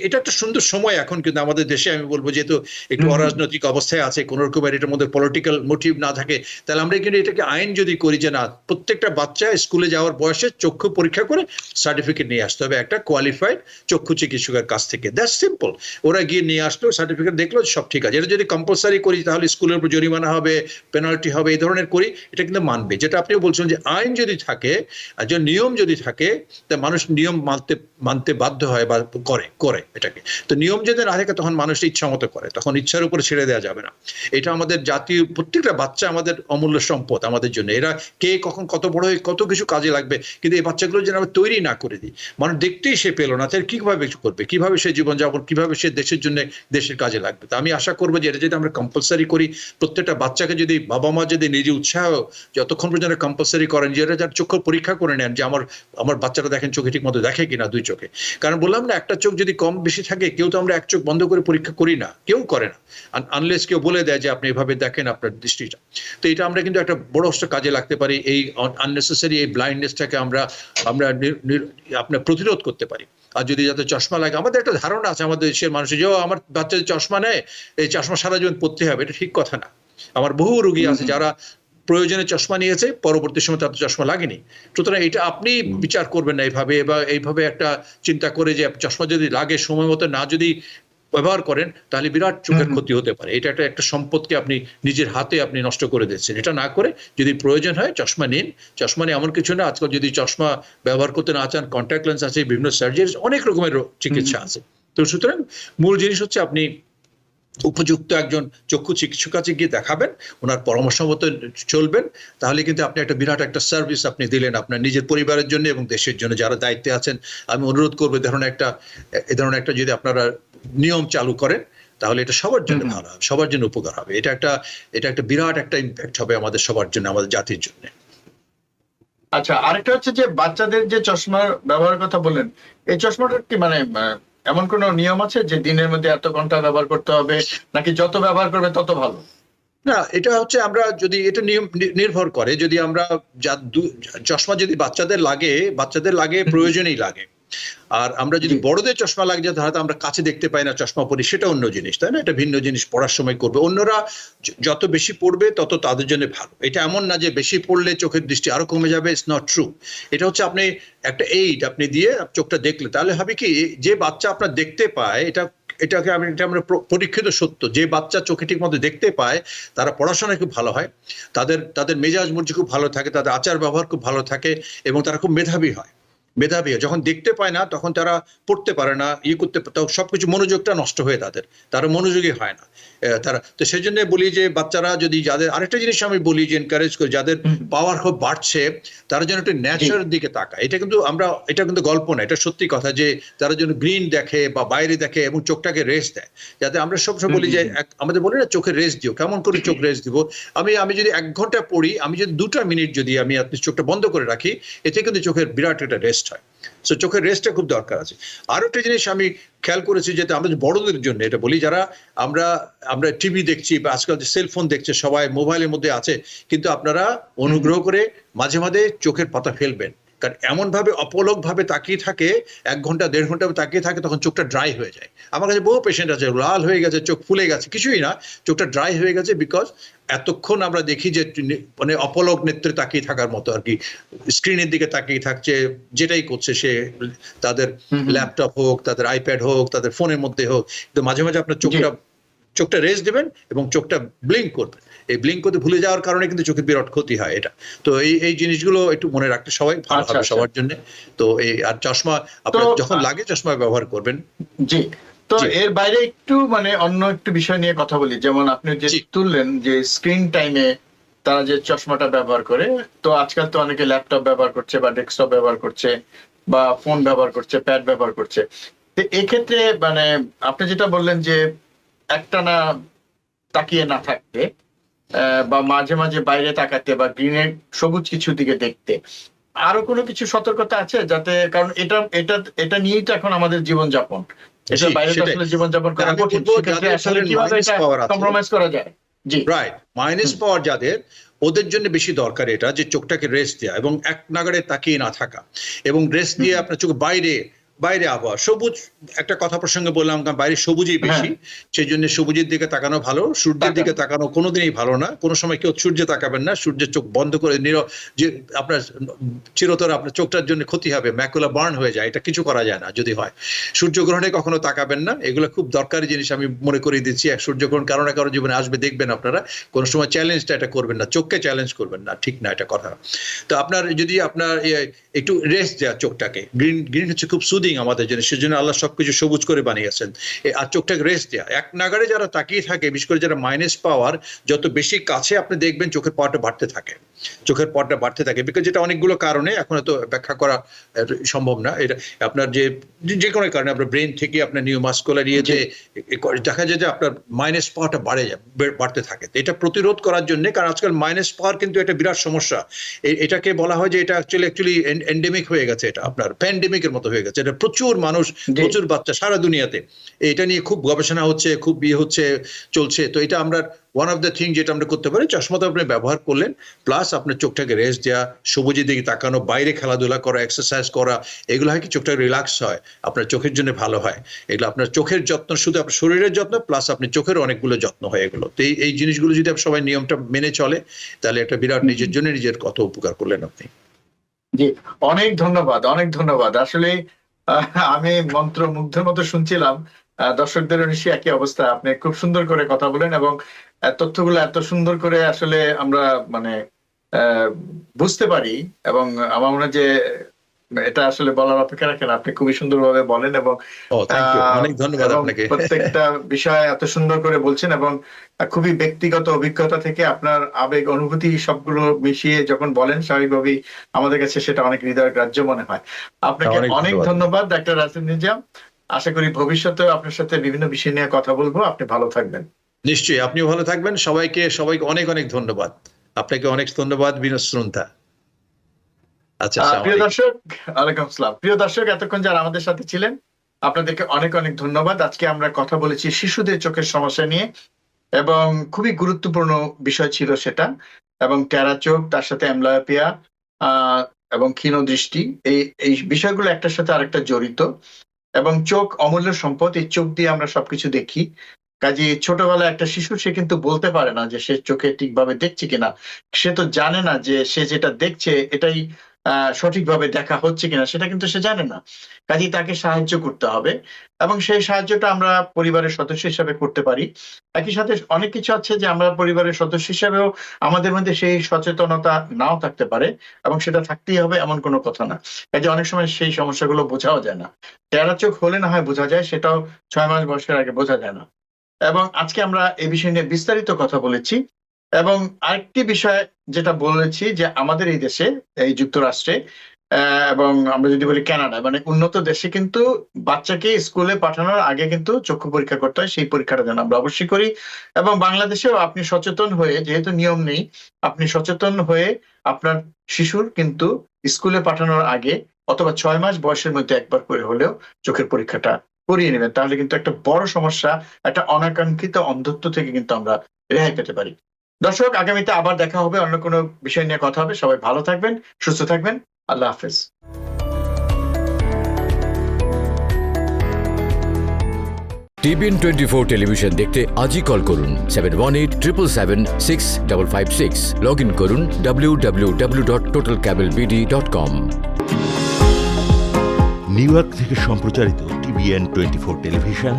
এটা একটা সুন্দর সময় এখন কিন্তু আমাদের দেশে, আমি বলবো যেহেতু একটু অরাজনৈতিক অবস্থায় আছে, কোন রকমের এটার মধ্যে পলিটিক্যাল মোটিভ না থাকে, তাহলে আমরা কিন্তু এটাকে আইন যদি করি যে না, প্রত্যেকটা বাচ্চা স্কুলে যাওয়ার বয়সে চক্ষু পরীক্ষা করে সার্টিফিকেট নিয়ে আসতে হবে একটা কোয়ালিফাইড চক্ষু চিকিৎসকের কাছ থেকে। That's simple. ওরা গিয়ে নিয়ে আসলো, সার্টিফিকেট দেখলো, সব ঠিক আছে। এটা যদি কম্পালসারি করি, তাহলে স্কুলের উপর জরিমানা হবে, পেনাল্টি হবে, এই ধরনের করি, এটা কিন্তু মানবে। যেটা আপনিও বলছেন যে আইন যদি থাকে আর যে নিয়ম যদি থাকে, তা মানুষ নিয়ম মানতে বাধ্য হয় বা করে এটাকে। তো নিয়ম যদি না থাকে, তখন মানুষ ইচ্ছা মতো করে, তখন ইচ্ছার উপরে ছেড়ে দেওয়া যাবে না। এটা আমাদের জাতীয় প্রত্যেকটা বাচ্চা আমাদের অমূল্য সম্পদ আমাদের জন্য। এরা কে কখন কত বড় হয়ে কত কিছু কাজে লাগবে, কিন্তু এই বাচ্চাগুলো যেন আমরা তৈরি না করে দিই। মানুষ দেখতেই সে পেলো না, তাহলে কিভাবে করবে, কিভাবে সে জীবনযাপন, কিভাবে সে দেশের জন্য দেশের কাজে লাগবে। তো আমি আশা করবো যে এটা যদি আমরা কম্পালসারি করি, প্রত্যেকটা বাচ্চাকে যদি বাবা মা যদি নিজে উৎসাহ যতক্ষণ পর্যন্ত কম্পালসারি করেন, যে যার চোখ পরীক্ষা করে নেন যে আমার বাচ্চাটা দেখেন চোখে ঠিক মতো দেখে কিনা, দুই চোখে। কারণ বললাম না, একটা চোখ যদি কম বেশি থাকে, কেউ তো আমরা এক চোখ বন্ধ করে পরীক্ষা করি না, কেউ করে না, আনলেস কেউ বলে দেয় যে আপনি এভাবে দেখেন আপনার দৃষ্টিটা। তো এটা আমরা কিন্তু একটা বড় কাজে লাগতে পারি। এই আননেসেসারি এই ব্লাইন্ডনেসটাকে আমরা আপনার প্রতিরোধ করতে পারি। আর যদি যাতে চশমা লাগে, আমাদের একটা ধারণা আছে আমাদের দেশের মানুষের, যে আমার বাচ্চা চশমা নেয়, এই চশমা সারা জীবন পড়তে হবে, এটা ঠিক কথা না। আমার বহু রোগী আছে যারা প্রয়োজনে চশমা নিয়েছে, পরবর্তী সময় তাদের চশমা লাগেনি। সুতরাং এটা আপনি বিচার করবেন না এইভাবে, বা এইভাবে একটা চিন্তা করে যে চশমা যদি লাগে সময় মতো না যদি ব্যবহার করেন, তাহলে বিরাট চোখের ক্ষতি হতে পারে। এটা একটা সম্পদকে আপনি নিজের হাতে আপনি নষ্ট করে দিচ্ছেন। এটা না করে যদি প্রয়োজন হয় চশমা নিন। চশমা নিয়ে এমন কিছু না, আজকাল যদি চশমা ব্যবহার করতে না চান, কন্ট্যাক্ট লেন্স আছে, বিভিন্ন সার্জারি, অনেক রকমের চিকিৎসা আছে। তো সুতরাং মূল জিনিস হচ্ছে আপনি উপযুক্ত একজন চক্ষু চিকিৎসক কাছে গিয়ে দেখাবেন, ওনার পরামর্শ মতো চলবেন, তাহলে কিন্তু আপনি একটা বিরাট একটা সার্ভিস আপনি দিলেন আপনার নিজের পরিবারের জন্য এবং দেশের জন্য যারা দায়িত্বে আছেন। আমি অনুরোধ করবো এ ধরনের একটা যদি আপনারা নিয়ম চালু করেন, তাহলে এটা সবার জন্য ভালো হবে, সবার জন্য উপকার হবে। এটা একটা বিরাট একটা ইম্প্যাক্ট হবে আমাদের সবার জন্য, আমাদের জাতির জন্য। আচ্ছা, আরেকটা হচ্ছে যে বাচ্চাদের যে চশমার ব্যবহারের কথা বললেন, এই চশমাটার কি মানে এমন কোন নিয়ম আছে যে দিনের মধ্যে এত ঘন্টা ব্যবহার করতে হবে, নাকি যত ব্যবহার করবে তত ভালো? না, এটা হচ্ছে আমরা যদি এটা নিয়ম নির্ভর করে, যদি আমরা চশমা যদি বাচ্চাদের লাগে প্রয়োজনেই লাগে, আর আমরা যদি জি। বড়দের চশমা লাগে যাতে হয়তো আমরা কাছে দেখতে পাই না, চশমা পরি, সেটা অন্য জিনিস, তাই না? এটা ভিন্ন জিনিস, পড়ার সময় করবে। অন্যরা যত বেশি পড়বে তত তাদের জন্য ভালো। এটা এমন না যে বেশি পড়লে চোখের দৃষ্টি আরো কমে যাবে, ইটস নট ট্রু। এটা হচ্ছে আপনি একটা এইড আপনি দিয়ে চোখটা দেখলে, তাহলে হবে কি, যে বাচ্চা আপনার দেখতে পায়, এটা আমরা পরীক্ষিত সত্য, যে বাচ্চা চোখে ঠিক মতো দেখতে পায় তারা পড়াশোনায় খুব ভালো হয়, তাদের মেজাজ মর্জি খুব ভালো থাকে, তাদের আচার ব্যবহার খুব ভালো থাকে, এবং তারা খুব মেধাবী হয়। যখন দেখতে পায় না তখন তারা পড়তে পারে না, করতে সবকিছু, মনোযোগটা নষ্ট হয়ে তারা মনোযোগী হয় না। তারা তো সেই জন্য বলি যে বাচ্চারা যদি, যাদের আরেকটা জিনিস আমি বলি যে এনকারেজ করি, যাদের পাওয়ার খুব বাড়ছে তারা যেন একটু ন্যাচারের দিকে তাকায়। এটা কিন্তু গল্প না, এটা সত্যি কথা, যে তারা যেন গ্রিন দেখে বা বাইরে দেখে এবং চোখটাকে রেস্ট দেয়। যাতে আমরা সবসময় বলি যে আমাদের বলি না চোখে রেস্ট দিও, কেমন করে চোখ রেস্ট দিব? আমি যদি 1 ঘন্টা পড়ি, আমি যদি 2টা মিনিট যদি আমি আপনি চোখটা বন্ধ করে রাখি, এতে কিন্তু চোখের বিরাট একটা রেস্ট হয়। সো চোখের রেস্টটা খুব দরকার আছে। আরো একটা জিনিস আমি খেয়াল করেছি, যেটা আমাদের বড়দের জন্য এটা বলি, যারা আমরা টিভি দেখছি বা আজকাল যে সেলফোন দেখছে, সবাই মোবাইলের মধ্যে আছে, কিন্তু আপনারা অনুগ্রহ করে মাঝে মাঝে চোখের পাতা ফেলবেন। কারণ এমন ভাবে অপলক ভাবে তাকিয়ে থাকে, 1 ঘন্টা 1.5 ঘন্টা তাকিয়ে থাকে, তখন চোখটা ড্রাই হয়ে যায়। আমার কাছে বহু পেশেন্ট আছে, লাল হয়ে গেছে, চোখ ফুলে গেছে, কিছুই না, চোখটা ড্রাই হয়ে গেছে, বিকজ এতক্ষণ আমরা দেখি যে মানে অপলক নেত্রে তাকিয়ে থাকার মতো আর কি, স্ক্রিনের দিকে তাকিয়ে থাকছে, যেটাই করছে সে, তাদের ল্যাপটপ হোক, তাদের আইপ্যাড হোক, তাদের ফোনের মধ্যে হোক, কিন্তু মাঝে মাঝে আপনার চোখটা রেস্ট দেবেন এবং চোখটা ব্লিঙ্ক করবেন। এই ব্লিঙ্ক করতে ভুলে যাওয়ার কারণে কিন্তু চোখের বিরাট ক্ষতি হয়। এটা তো এই জিনিসগুলো একটু মনে রাখতে সবাই ভালো হবে সবার জন্য। তো আর চশমা আপনার যখন লাগে চশমা ব্যবহার করবেন। জি। তো এর বাইরে একটু মানে অন্য একটু বিষয় নিয়ে কথা বলি, যেমন আপনি যে তুললেন যে স্ক্রিন টাইমে তারা যে চশমাটা ব্যবহার করে, তো আজকাল তো অনেকে ল্যাপটপ ব্যবহার করছে বা ডেস্কটপ ব্যবহার করছে বা ফোন ব্যবহার করছে, প্যাড ব্যবহার করছে। তো এক্ষেত্রে মানে আপনি যেটা বললেন যে একটানা তাকিয়ে না থাকতে বা মাঝে মাঝে বাইরে তাকাতে বা গ্রিনের সবুজ কিছু দিকে দেখতে, আরো কোনো কিছু সতর্কতা আছে যাতে, কারণ এটা নিয়েই তো এখন আমাদের জীবনযাপন, এটা বাইরে তো আসলে জীবনযাপন করা কঠিন, সেক্ষেত্রে আসলে কিভাবে এটা কম্প্রোমাইজ করা যায়? জি, রাইট। মাইনাস পাওয়ার যাদের, ওদের জন্য বেশি দরকার এটা, যে চোখটাকে রেস্ট দেওয়া এবং এক নাগাড়ে তাকিয়ে না থাকা, এবং রেস্ট দিয়ে আপনার চোখ বাইরে আবহাওয়া, সবুজ, একটা কথা প্রসঙ্গে বললাম, কারণ বাইরে সবুজই বেশি, সেই জন্য সবুজের দিকে তাকানো ভালো। সূর্যের দিকে তাকানো কোনোদিনই ভালো না, কোনো সময় কেউ সূর্যে তাকাবেন না, সূর্যের চোখ বন্ধ করে যে আপনার চিরতর আপনার চোখটার জন্য ক্ষতি হবে, ম্যাকুলা বার্ন হয়ে যায়, এটা কিছু করা যায় না যদি হয়। সূর্যগ্রহণে কখনো তাকাবেন না, এগুলো খুব দরকারি জিনিস, আমি মনে করিয়ে দিচ্ছি। সূর্যগ্রহণ কারো না কারো জীবনে আসবে, দেখবেন আপনারা, কোনো সময় চ্যালেঞ্জটা এটা করবেন না, চোখকে চ্যালেঞ্জ করবেন না, ঠিক না এটা কথা। তো আপনার যদি আপনার একটু রেস্ট দেওয়া চোখটাকে, গ্রিন হচ্ছে খুব সুদিং আমাদের জন্য, সেজন্য আল্লাহ সবকিছু সবুজ করে বানিয়েছেন। আর চোখটাকে রেস্ট দেওয়া, এক নাগাড়ে যারা তাকিয়ে থাকে, বিশেষ করে যারা মাইনাস পাওয়ার, যত বেশি কাছে আপনি দেখবেন চোখের পাওয়ারটা বাড়তে থাকে, বিকজ যেটা অনেকগুলো কারণে, এখন তো ব্যাখ্যা করা সম্ভব না। এটা আপনার যে কোনো কারণে আপনার ব্রেন থেকে আপনার নিউমাস্কুলার ইয়েতে দেখা যায় যে আপনার মাইনাস পাওয়ারটা বাড়তে থাকে। এটা প্রতিরোধ করার জন্য, কারণ আজকাল মাইনাস পাওয়ার কিন্তু একটা বিরাট সমস্যা। এটাকে বলা হয় যে এটা অ্যাকচুয়ালি এন্ডেমিক হয়ে গেছে, এটা আপনার প্যান্ডেমিকের মতো হয়ে গেছে। এটা প্রচুর মানুষ, প্রচুর বাচ্চা সারা দুনিয়াতে এটা নিয়ে খুব গবেষণা হচ্ছে, খুব চলছে। তো এটা আমরা ওয়ান অফ দ্য থিং যেটা আমরা করতে পারি, চশমা তো আপনি ব্যবহার করলেন, প্লাস আপনার চোখটাকে রেস্ট দেওয়া, সবুজের দিকে তাকানো, বাইরে খেলাধুলা করা, এক্সারসাইজ করা, এগুলো হয় কি চোখটা রিল্যাক্স হয়, আপনার চোখের জন্য ভালো হয়। এগুলো আপনার চোখের যত্ন, শুধু আপনার শরীরের যত্ন, প্লাস আপনি চোখের অনেকগুলো যত্ন হয় এগুলো। তো এই জিনিসগুলো যদি সবাই নিয়মটা মেনে চলে, তাহলে একটা বিরাট নিজের জন্য নিজের কত উপকার করলেন আপনি। জি, অনেক ধন্যবাদ। আসলে আমি মন্ত্রমুগ্ধের মতো শুনছিলাম। দর্শকদেরও নিশ্চয়ই একই অবস্থা। আপনি খুব সুন্দর করে কথা বলেন এবং তথ্যগুলো এত সুন্দর করে আসলে আমরা মানে বুঝতে পারি, এবং আমার মনে হয় যে এটা আসলে বলার অপেক্ষা রাখেন, আপনি খুবই সুন্দরভাবে বলেন এবং অনেক ধন্যবাদ আপনাকে। প্রত্যেকটা বিষয় এত সুন্দর করে বলছেন, এবং খুবই ব্যক্তিগত অভিজ্ঞতা থেকে আপনার আবেগ অনুভূতি সবগুলো মিশিয়ে যখন বলেন, স্বাভাবিকভাবেই আমাদের কাছে সেটা অনেক হৃদয় গ্রাহ্য মনে হয়। আপনাকে অনেক ধন্যবাদ ডাক্তার রাসেল নিজাম। আশা করি ভবিষ্যতেও আপনার সাথে বিভিন্ন বিষয় নিয়ে কথা বলবো। আপনি ভালো থাকবেন। নিশ্চয়ই, আপনিও ভালো থাকবেন। সবাইকে অনেক ধন্যবাদ। আপনাকে অনেক ধন্যবাদ বিনোদ শ্রোতা। আচ্ছা, প্রিয় দর্শক, ওয়ালাইকুম আসসালাম। প্রিয় দর্শক, এতক্ষণ যারা আমাদের সাথে ছিলেন আপনাদেরকে অনেক ধন্যবাদ। আজকে আমরা কথা বলেছি শিশুদের চোখের সমস্যা নিয়ে, এবং খুবই গুরুত্বপূর্ণ বিষয় ছিল সেটা, এবং টেরা চোখ, তার সাথে অ্যামব্লিওপিয়া, এবং ক্ষীণ দৃষ্টি এই বিষয়গুলো একটার সাথে আরেকটা জড়িত। এবং চোখ অমূল্য সম্পদ, এই চোখ দিয়ে আমরা সবকিছু দেখি। কাজে ছোটবেলায় একটা শিশু সে কিন্তু বলতে পারে না যে সে চোখে ঠিকভাবে দেখছে কিনা, সে তো জানে না যে সে যেটা দেখছে এটাই সঠিকভাবে দেখা হচ্ছে কিনা, সেটা কিন্তু সে জানে না। কাজেই তাকে সাহায্য করতে হবে এবং সেই সাহায্যটা আমরা পরিবারের সদস্য হিসেবে করতে পারি। একই সাথে অনেক কিছু আছে যে আমরা পরিবারের সদস্য হিসেবেও আমাদের মধ্যে সেই সচেতনতা নাও থাকতে পারে এবং সেটা থাকতেই হবে এমন কোনো কথা না। কাজে অনেক সময় সেই সমস্যাগুলো বোঝাও যায় না। টেরা চোখ হলে না হয় বোঝা যায়, সেটাও 6 মাস বয়সের আগে বোঝা যায় না। এবং আজকে আমরা এই বিষয় নিয়ে বিস্তারিত কথা বলেছি। এবং আরেকটি বিষয় যেটা বলেছি যে আমাদের এই দেশে, এই যুক্তরাষ্ট্রে এবং আমরা যদি বলি কানাডা, মানে উন্নত দেশে কিন্তু বাচ্চাকে স্কুলে পাঠানোর আগে কিন্তু চক্ষু পরীক্ষা করতে হয়। সেই পরীক্ষাটা যেন আমরা অবশ্যই করি। এবং বাংলাদেশেও আপনি সচেতন হয়ে, যেহেতু নিয়ম নেই, আপনি সচেতন হয়ে আপনার শিশুর কিন্তু স্কুলে পাঠানোর আগে অথবা 6 মাস বয়সের মধ্যে একবার করে হলেও চোখের পরীক্ষাটা করিয়ে নেবেন। তাহলে কিন্তু একটা বড় সমস্যা, একটা অনাকাঙ্ক্ষিত অন্ধত্ব থেকে কিন্তু আমরা রেহাই পেতে পারি। দর্শক, আগামীতে আবার দেখা হবে, অন্য কোনো বিষয় নিয়ে কথা হবে। সবাই ভালো থাকবেন, সুস্থ থাকবেন। আল্লাহ হাফেজ। টিবিএন 24 টেলিভিশন দেখতে আজই কল করুন 7187776556। লগ ইন করুন www.totalcablebd.com। নিউ ইয়র্ক থেকে সম্প্রচারিত টিবিএন 24 টেলিভিশন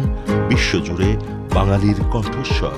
বিশ্বজুড়ে বাঙালির কণ্ঠস্বর।